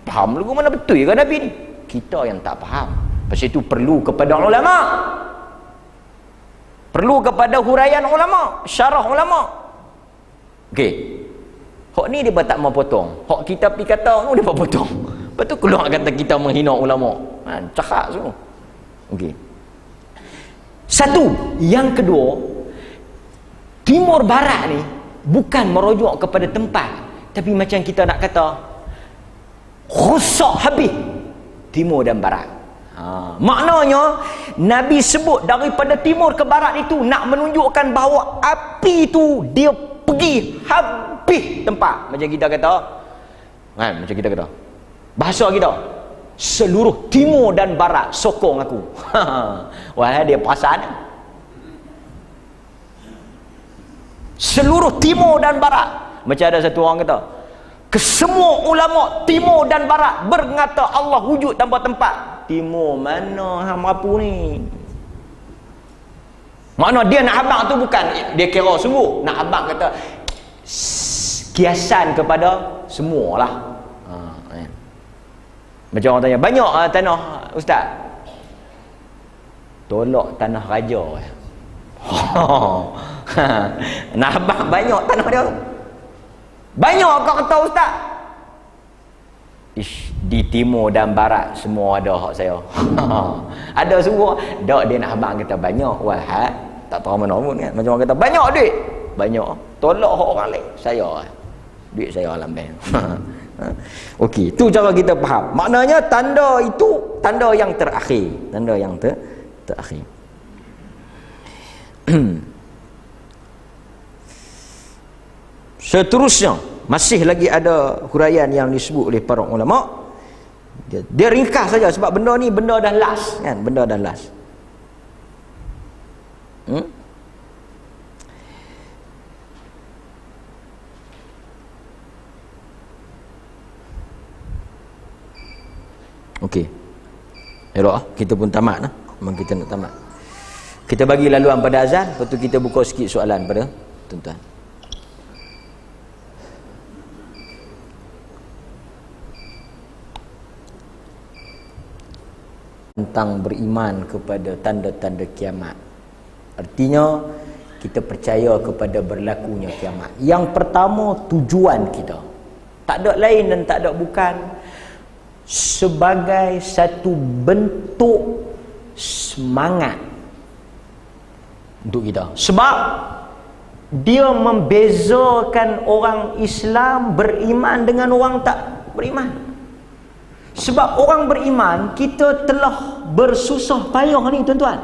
Faham lagu mana betul ke Nabi ni? Kita yang tak faham. Pasal itu perlu kepada ulama. Perlu kepada huraian ulama, syarah ulama. Okey. Hok ni dia tak mau potong. Hok kita pi kata dia potong. Lepas tu keluar kata kita menghina ulama. Cakap semua. Okey. Satu. Yang kedua, timur barat ni bukan merujuk kepada tempat, tapi macam kita nak kata rosak habis timur dan barat. Maknanya Nabi sebut daripada timur ke barat itu nak menunjukkan bahawa api itu dia pergi habis tempat. Macam kita kata macam kita kata bahasa kita, seluruh timur dan barat sokong aku. Wah, dia perasaan. Seluruh timur dan barat. Macam ada satu orang kata, kesemua ulama timur dan barat berkata Allah wujud tanpa tempat. Timur mana hang mampu ni? Makna dia nak abang tu bukan dia kira sungguh. Nak abang kata kiasan kepada semualah. Macam orang tanya, banyak tanah ustaz? Tolak tanah raja. Nak abang banyak tanah dia. Banyak kau kata ustaz? Di timur dan barat semua ada hak saya. Ada semua. Dak dia nak abang kata banyak. Wahad tak tahu mana pun kan. Macam orang kata banyak duit. Banyak. Tolak hak orang lain. Saya. Duit saya alam bank. Okey, tu cara kita faham. Maknanya tanda itu tanda yang terakhir. Tanda yang terakhir. Seterusnya masih lagi ada huraian yang disebut oleh para ulama. Dia ringkas saja sebab benda ni benda dah last kan, benda dah last. Okey. Elok kita pun tamat lah. Memang kita nak tamat. Kita bagi laluan pada azan, lepas tu kita buka sikit soalan pada tuan-tuan. Tentang beriman kepada tanda-tanda kiamat. Artinya kita percaya kepada berlakunya kiamat. Yang pertama, tujuan kita. Tak ada lain dan tak ada bukan, sebagai satu bentuk semangat untuk kita. Sebab dia membezakan orang Islam beriman dengan orang tak beriman. Sebab orang beriman, kita telah bersusah payah ni tuan-tuan.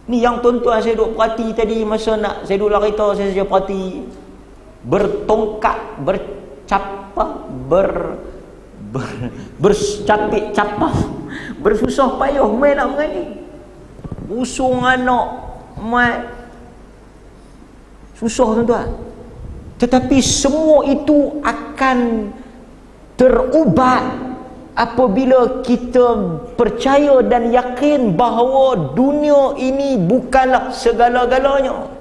Ni yang tuan-tuan saya duk perhati tadi masa nak saya duk kereta, saya saja perhati bertongkat, bercapah, bercapik capah, bersusah payah main nak mengani, usung anak mai susah tuan-tuan. Tetapi semua itu akan terubat apabila kita percaya dan yakin bahawa dunia ini bukanlah segala-galanya.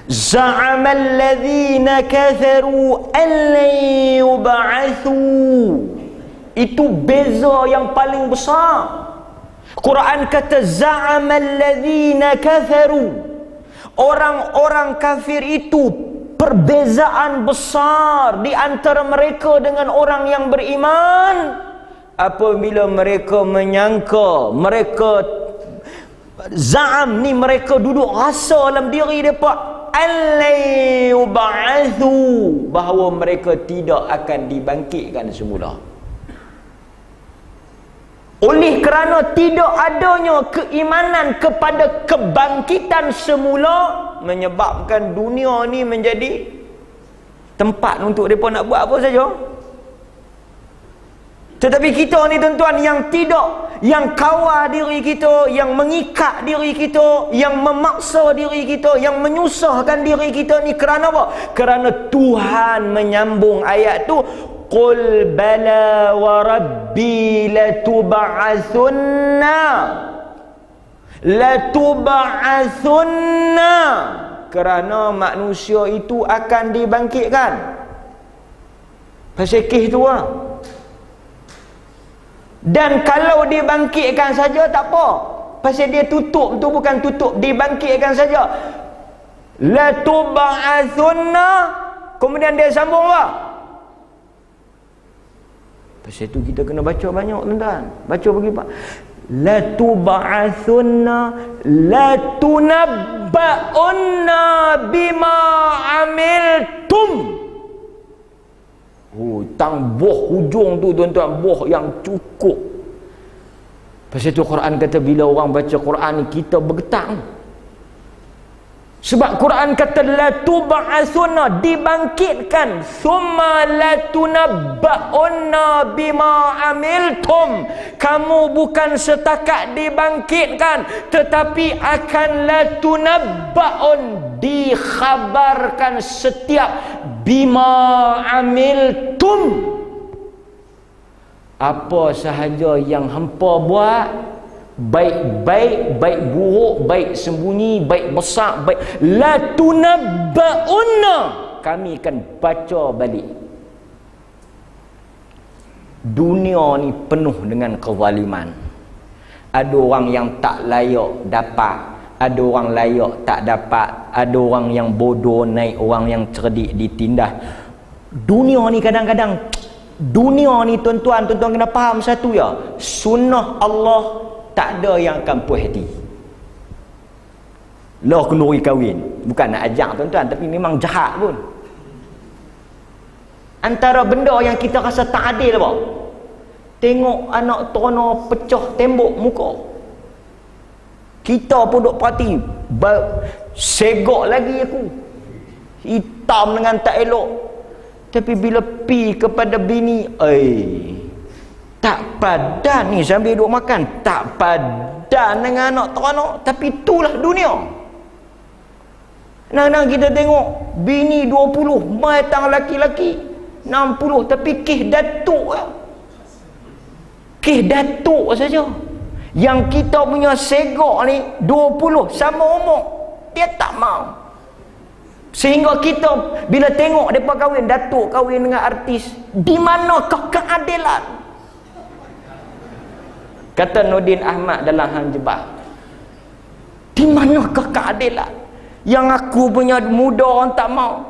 Za'amal ladzina kafaru an lan yub'atsu. Itu beza yang paling besar. Quran kata za'amal ladzina kafaru. Orang-orang kafir itu perbezaan besar di antara mereka dengan orang yang beriman apabila mereka menyangka, mereka za'am ni, mereka duduk rasa dalam diri mereka alayub'atsu, bahawa mereka tidak akan dibangkitkan semula. Oleh kerana tidak adanya keimanan kepada kebangkitan semula, menyebabkan dunia ni menjadi tempat untuk mereka nak buat apa saja. Tetapi kita ni tuan-tuan yang tidak, yang kawal diri kita, yang mengikat diri kita, yang memaksa diri kita, yang menyusahkan diri kita ni kerana apa? Kerana Tuhan menyambung ayat tu, qul bala wa rabbi latub'atsunna kerana manusia itu akan dibangkitkan. Pasal kisah tu lah. Dan kalau dibangkitkan saja tak apa, pasal dia tutup tu bukan tutup dibangkitkan saja, latub'atsunna, kemudian dia sambung lah. Pasal itu kita kena baca banyak tuan-tuan. Baca bagi pak. Latub'atsunna latunabba'unna bima amiltum. Tang boh hujung tu tuan-tuan, boh yang cukup. Pasal itu Quran kata bila orang baca Quran ni kita bergetar. Sebab Quran kata latub'atsunna, dibangkitkan, summa latunabba'unna bima amiltum. Kamu bukan setakat dibangkitkan, tetapi akan latunabba'un, dikhabarkan setiap bima amiltum, apa sahaja yang hampa buat, baik-baik, baik buruk, baik sembunyi, baik besar, baik, latunabba'unna, kami akan baca balik. Dunia ni penuh dengan kezaliman. Ada orang yang tak layak dapat, ada orang layak tak dapat, ada orang yang bodoh naik, orang yang cerdik ditindas. Dunia ni kadang-kadang, dunia ni tuan-tuan kena faham satu ya, sunnah Allah tak ada yang akan puas hati. Lah kenduri kahwin, bukan nak ajak tuan-tuan, tapi memang jahat pun. Antara benda yang kita rasa tak adil apa? Tengok anak tono pecah tembok muka. Kita pun duk parti, segok lagi aku, hitam dengan tak elok. Tapi bila pi kepada bini, padan ni sambil duk makan, tak padan dengan anak teranak, tapi itulah dunia. Kadang-kadang kita tengok bini 20, matang laki-laki 60, tapi kih datuk lah. Kih datuk saja. Yang kita punya segak ni 20 sama umur, dia tak mau. Sehingga kita bila tengok mereka kahwin, datuk kahwin dengan artis, di manakah keadilan? Kata Nurdin Ahmad dalam Hang Jebat, di manakah keadilan? Yang aku punya muda orang tak mau.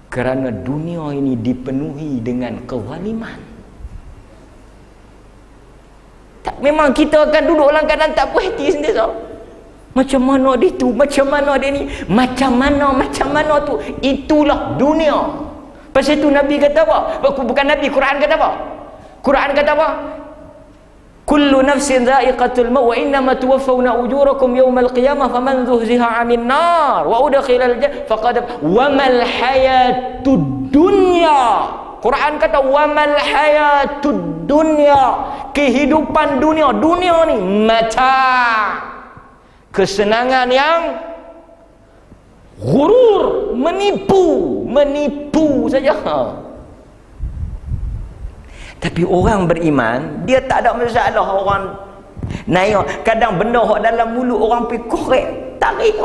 Kerana dunia ini dipenuhi dengan kezaliman. Tak, memang kita akan duduk dalam keadaan tak puas hati sendiri. Macam mana dia tu, macam mana dia ni, macam mana tu. Itulah dunia. Pasal itu Nabi kata apa? Bukan Nabi, Quran kata apa? Quran kata apa? Kullu nafsin dha'iqatul maut wa innama tuwaffawna ujurakum yawmal qiyamah faman zuhziha 'anil nar wa udkhilal jannah faqad wa mal hayatud dunya. Quran kata wa mal hayatud dunya, kehidupan dunia. Dunia ni mata, kesenangan yang ghurur, menipu saja. Tapi orang beriman, dia tak ada masalah orang naik. Kadang benda hok dalam mulut orang pergi korek, tarik.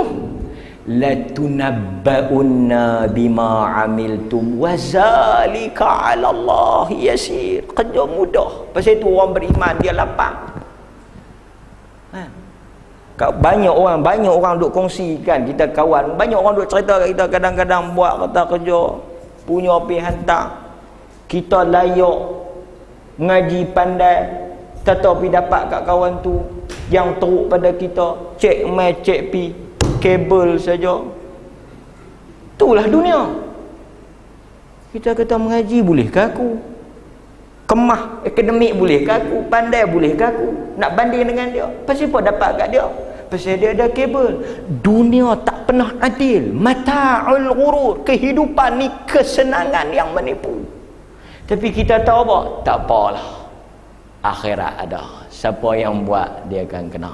La tunabba'unna bima amiltum wa zalika 'ala Allah yasir. Kerja mudah. Pasal itu orang beriman dia lapang. Banyak orang duk kongsikan, kita kawan, banyak orang duk cerita kat kita, kadang-kadang buat kata kerja punya pergi hantar, kita layak mengaji pandai, tetapi dapat kat kawan tu yang teruk pada kita, cek mai cek pi, kabel saja. Itulah dunia. Kita kata mengaji boleh ke aku? Kemah akademik boleh ke aku? Pandai boleh ke aku? Nak banding dengan dia, pasal apa dapat kat dia? Pasal dia ada kabel. Dunia tak pernah adil. Mata'ul ghurur, kehidupan ni kesenangan yang menipu. Tapi kita tahu apa? Tak apalah, akhirat ada. Siapa yang buat, dia akan kena.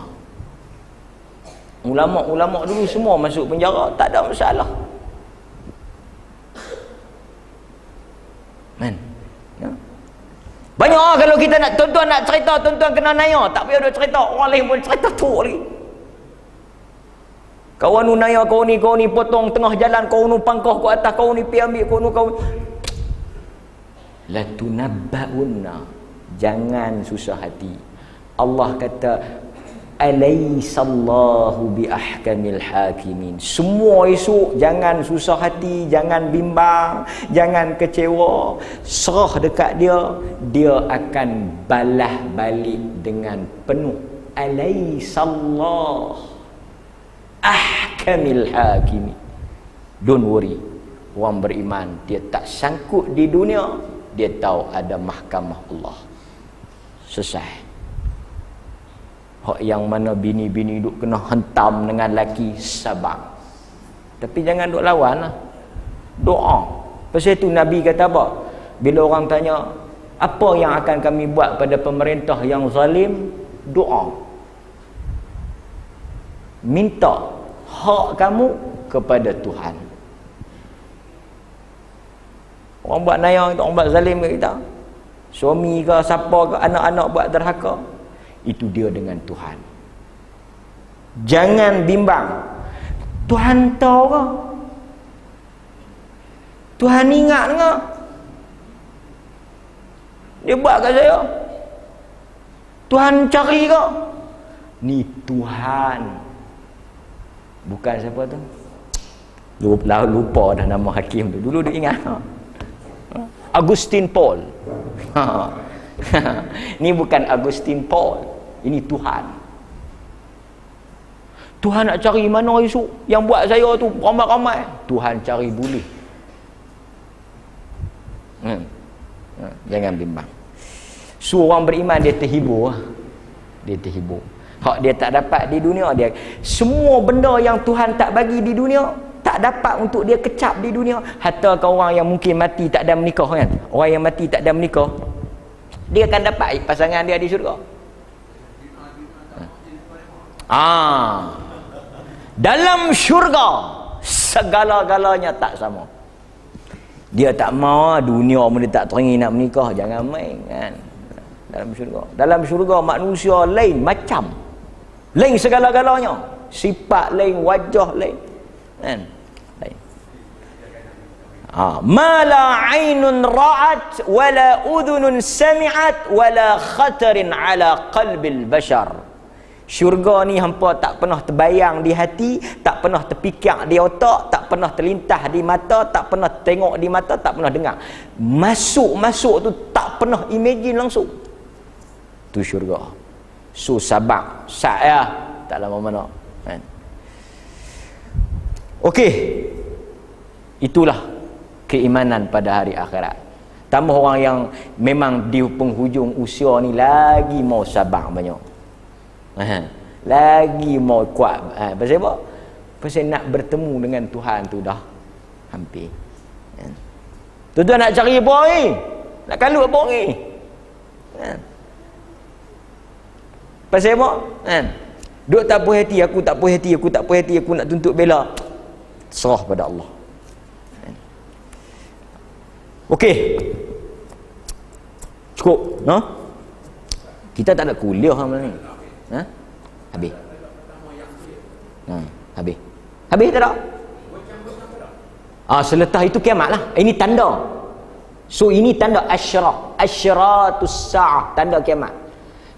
Ulama-ulama dulu semua masuk penjara, tak ada masalah. Man, ya? Banyak kalau kita nak, tuan-tuan nak cerita, tuan-tuan kena naya, tak payah duk cerita, orang lain pun cerita teruk lagi. Kawan nu naya, kau ni potong tengah jalan, kau nu pangkah ke atas, kau ni pi ambil, kau la tunabba'unna, jangan susah hati. Allah kata alaisallahu bi ahkamil hakimin. Semua esok jangan susah hati, jangan bimbang, jangan kecewa, serah dekat dia, dia akan balas balik dengan penuh. Alaisallahu ahkamil hakimin. Don't worry, orang beriman dia tak sangkut di dunia, dia tahu ada mahkamah Allah. Selesai. Hak yang mana bini-bini duk kena hentam dengan laki, sabar. Tapi jangan duk lawan lah. Doa. Pasal itu Nabi kata apa? Bila orang tanya, apa yang akan kami buat pada pemerintah yang zalim? Doa. Minta hak kamu kepada Tuhan. Orang buat naya, orang buat zalim kat kita, suami ke siapa ke, anak-anak buat derhaka, itu dia dengan Tuhan. Jangan bimbang. Tuhan tahu ke? Tuhan ingat ke? Dia buat kat saya, Tuhan cari ke? Ni Tuhan, bukan siapa tu, lupa dah nama hakim tu. Dulu dia ingat Agustin Paul. Ni bukan Agustin Paul, ini Tuhan. Tuhan nak cari mana esok yang buat saya tu ramai-ramai, Tuhan cari boleh. Jangan bimbang. So orang beriman dia terhibur. Dia terhibur. Hak dia tak dapat di dunia, dia semua benda yang Tuhan tak bagi di dunia, tak dapat untuk dia kecap di dunia. Hatta ke orang yang mungkin mati tak ada menikah kan, orang yang mati tak ada menikah, dia akan dapat pasangan dia di syurga. Dalam syurga segala-galanya tak sama. Dia tak mau dunia pun dia tak terengi nak menikah, jangan main kan. Dalam syurga manusia lain macam, lain segala-galanya, sifat lain, wajah lain kan, lain. Ma la ainun ra'at wala udhunun sami'at wala khatarin ala qalbil bashar. Syurga ni hampa tak pernah terbayang di hati, tak pernah terfikir di otak, tak pernah terlintas di mata, tak pernah tengok di mata, tak pernah dengar. Masuk tu tak pernah imagine langsung. Tu syurga. So sabak saya tak lama mana kan. Okey. Itulah keimanan pada hari akhirat. Tambah orang yang memang di penghujung usia ni lagi mau sabar banyak. Lagi mau kuat. Pasal apa? Pasal nak bertemu dengan Tuhan tu dah hampir. Tuan-tuan nak cari apa ni? Nak kalut apa ni? Pasal apa? Duk tak puas hati, aku tak puas hati, aku tak puas hati, aku nak tuntut bela. Serah pada Allah. Okey. Cukup, no? Kita tak ada kuliah malam ni. Habis. Habis. Habis tak ada? Selepas itu kiamat lah. Ini tanda. So ini tanda asyratus sa'ah, tanda kiamat.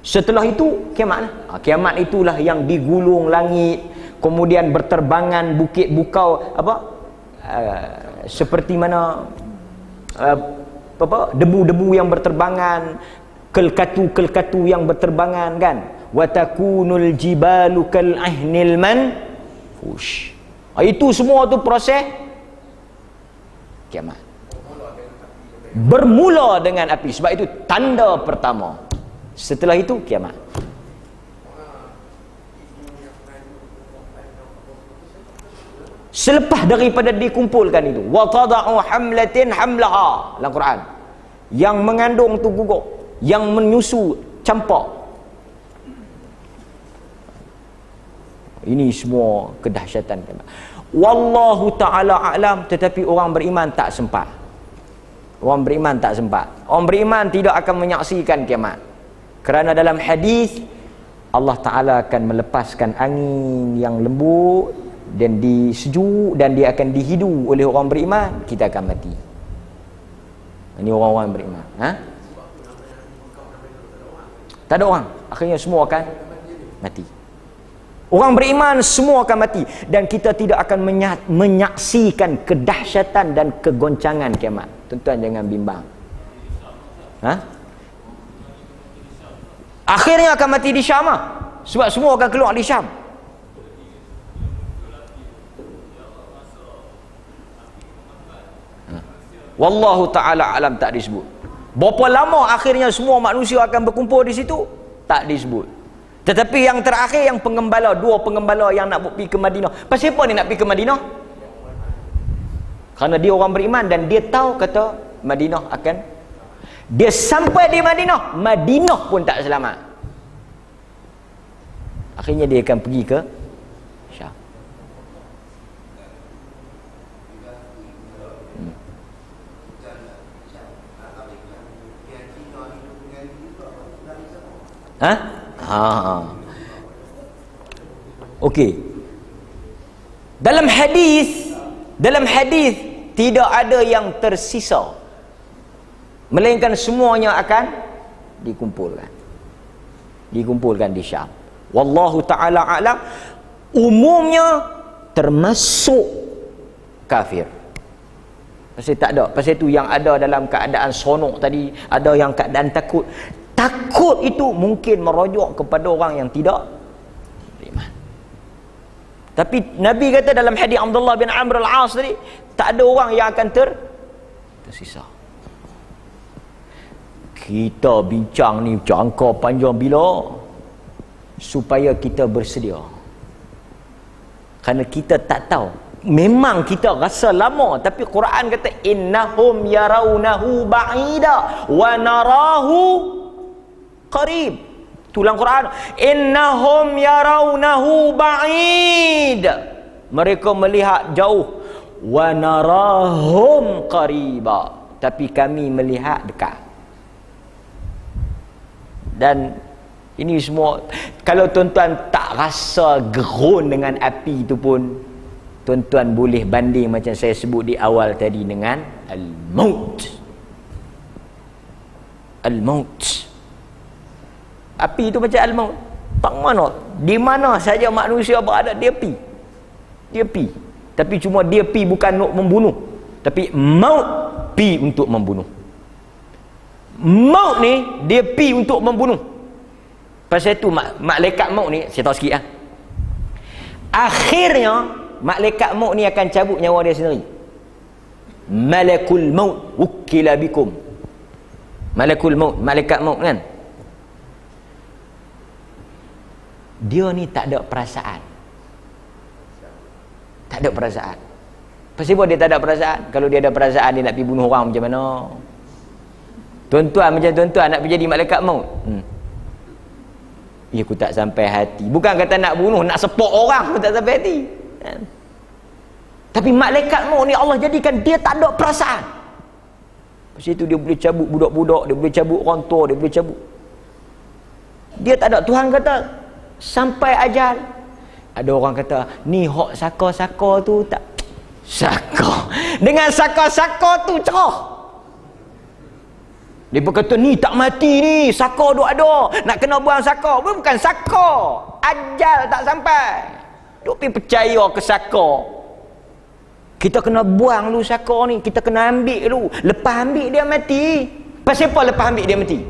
Setelah itu kiamat lah. Kiamat itulah yang digulung langit, kemudian berterbangan bukit bukau seperti mana debu-debu yang berterbangan, kelkatu yang berterbangan kan. Wa takunul jibalu kal ahnil manfush. Itu semua tu proses kiamat. Bermula dengan api. Sebab itu tanda pertama. Setelah itu kiamat. Selepas daripada dikumpulkan itu, wa tada'u hamlatin hamlaha, dalam Quran, yang mengandung tu gugur, yang menyusu campak. Ini semua kedahsyatan kiamat. Wallahu ta'ala a'lam. Tetapi orang beriman tak sempat. Orang beriman tak sempat. Orang beriman tidak akan menyaksikan kiamat. Kerana dalam hadis Allah Ta'ala akan melepaskan angin yang lembut dan sejuk, dan dia akan dihidu oleh orang beriman. Kita akan mati. Ini orang-orang beriman. Tak ada orang. Akhirnya semua akan mati. Orang beriman semua akan mati. Dan kita tidak akan menyaksikan kedahsyatan dan kegoncangan kiamat. Tuan-tuan jangan bimbang. Akhirnya akan mati di Syam lah. Sebab semua akan keluar di Syam. Wallahu ta'ala alam, tak disebut. Berapa lama akhirnya semua manusia akan berkumpul di situ? Tak disebut. Tetapi yang terakhir, yang pengembala, dua pengembala yang nak pergi ke Madinah. Pasal apa ni nak pergi ke Madinah? Kerana dia orang beriman dan dia tahu kata Madinah akan, dia sampai di Madinah, Madinah pun tak selamat. Akhirnya dia akan pergi ke Syam. Okey. Dalam hadis tidak ada yang tersisa, melainkan semuanya akan dikumpulkan di Syam. Wallahu ta'ala a'lam. Umumnya termasuk kafir. Pasal tak ada. Pasal itu yang ada dalam keadaan sonok tadi, ada yang keadaan takut. Takut itu mungkin merujuk kepada orang yang tidak beriman. Tapi Nabi kata dalam hadis Abdullah bin Amr al-As tadi, tak ada orang yang akan tersisa. Kita bincang ni jangka panjang bila supaya kita bersedia. Kerana kita tak tahu. Memang kita rasa lama, tapi Quran kata innahum yarawnahu ba'ida wa narahu qarib. Tulang Quran, innahum yarawnahu ba'id. Mereka melihat jauh, wa narahum qariba, tapi kami melihat dekat. Dan ini semua, kalau tuan-tuan tak rasa gerun dengan api itu pun, tuan-tuan boleh banding macam saya sebut di awal tadi dengan al-maut. Al-maut. Api itu macam al-maut. Tak mana, di mana saja manusia berada, dia pi. Dia pi. Tapi cuma dia pi bukan untuk membunuh, tapi maut pi untuk membunuh. Maut ni dia pi untuk membunuh. Pasal itu malaikat maut ni, saya tahu sikit lah. Akhirnya malaikat maut ni akan cabut nyawa dia sendiri. Malakul maut wukila bikum. Malakul maut, malaikat maut kan, dia ni tak ada perasaan. Tak ada perasaan. Pasal apa dia tak ada perasaan? Kalau dia ada perasaan, dia nak pergi bunuh orang macam mana? Tuan-tuan macam tuan-tuan nak pergi jadi malaikat maut. Ya, aku tak sampai hati. Bukan kata nak bunuh, nak sepok orang pun tak sampai hati. Tapi malaikat maut ni Allah jadikan dia tak ada perasaan. Pasal itu dia boleh cabut budak-budak, dia boleh cabut orang tua, dia boleh cabut. Dia tak ada. Tuhan kata sampai ajal. Ada orang kata ni hok saka-saka tu tak saka. Dengan saka-saka tu cerah. Dia berkata ni tak mati ni, saka duk ada, nak kena buang saka. Bukan saka, ajal tak sampai. Duk pergi percaya ke saka. Kita kena buang dulu saka ni, kita kena ambil dulu. Lepas ambil dia mati. Pasal apa lepas ambil dia mati?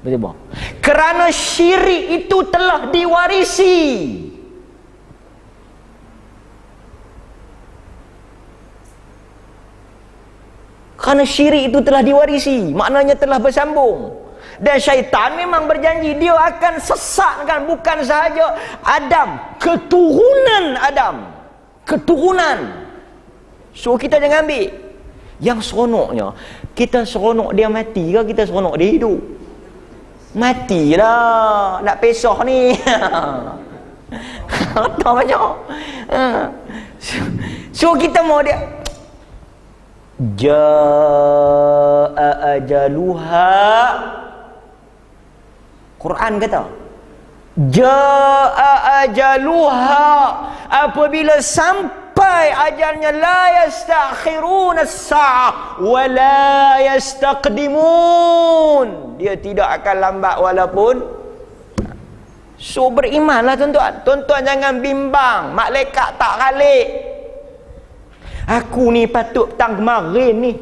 Betul. Kerana syirik itu telah diwarisi. Kerana syirik itu telah diwarisi, maknanya telah bersambung. Dan syaitan memang berjanji dia akan sesatkan bukan sahaja Adam, keturunan Adam. Keturunan. So kita jangan ambil. Yang seronoknya, kita seronok dia mati ke kita seronok dia hidup? Matilah, nak pesah ni. Tahu banyak. So kita mau dia jaa ajaluha. Quran kata jaa ajaluha, apabila sampai ajalnya, la yastakhiruna as-sa'ah wa la yastaqdimun, dia tidak akan lambat walaupun. So berimanlah tuan-tuan. Tuan-tuan jangan bimbang, malaikat tak ralik. Aku ni patut tang kemarin ni,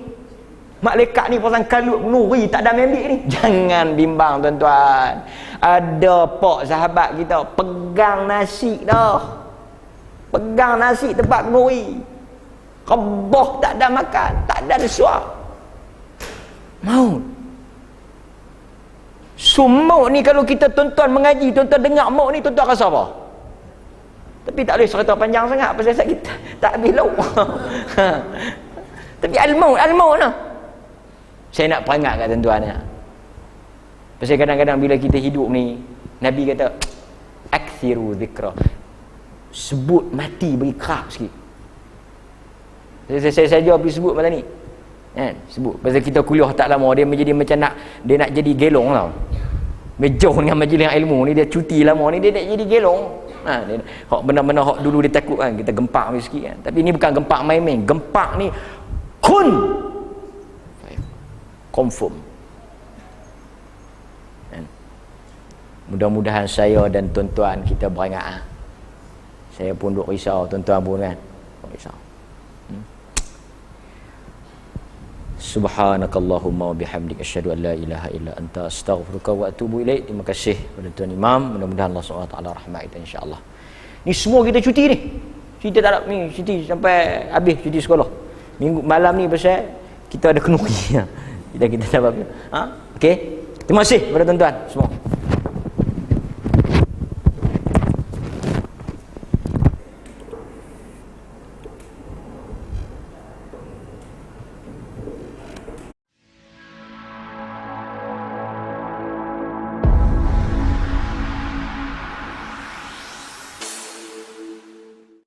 malaikat ni pasang kalut nuri tak ada ambil ni. Jangan bimbang tuan-tuan. Ada pak sahabat kita pegang nasi dah, pegang nasi tempat nuri, keboh tak ada makan, tak ada suap, maut. So maut ni kalau kita tuan-tuan mengaji, tuan-tuan dengar maut ni, tuan-tuan rasa apa? Tapi tak boleh cerita panjang sangat pasal kita tak habis lauk. Tapi al-maut lah. Saya nak peringat kat tuan-tuan ni. Pasal kadang-kadang bila kita hidup ni, Nabi kata akthiru zikra, sebut mati bagi kerap sikit. Saya saja pergi sebut malam ni kan, sebut pasal kita kuliah tak lama, dia menjadi macam dia nak jadi gelong tau. Jauh dengan majlis ilmu ni, dia cuti lama ni, dia nak jadi gelong. Hak benar-benar hak dulu dia takut kan, kita gempak sikit kan. Tapi ni bukan gempak main-main, gempak ni confirm. Mudah-mudahan saya dan tuan-tuan kita beringat. Saya pun duk risau, tuan-tuan pun kan duk risau. Subhanakallahumma wa bihamdika asyhadu an la ilaha illa anta astaghfiruka wa atubu ilaik. Terima kasih kepada tuan imam. Mudah-mudahan Allah SWT rahmat kita insya-Allah. Ni semua kita cuti ni. Kita tak ada ni cuti sampai habis cuti sekolah. Minggu malam ni pasal kita ada kenuri. Kita tak apa. Okey. Terima kasih kepada tuan-tuan semua.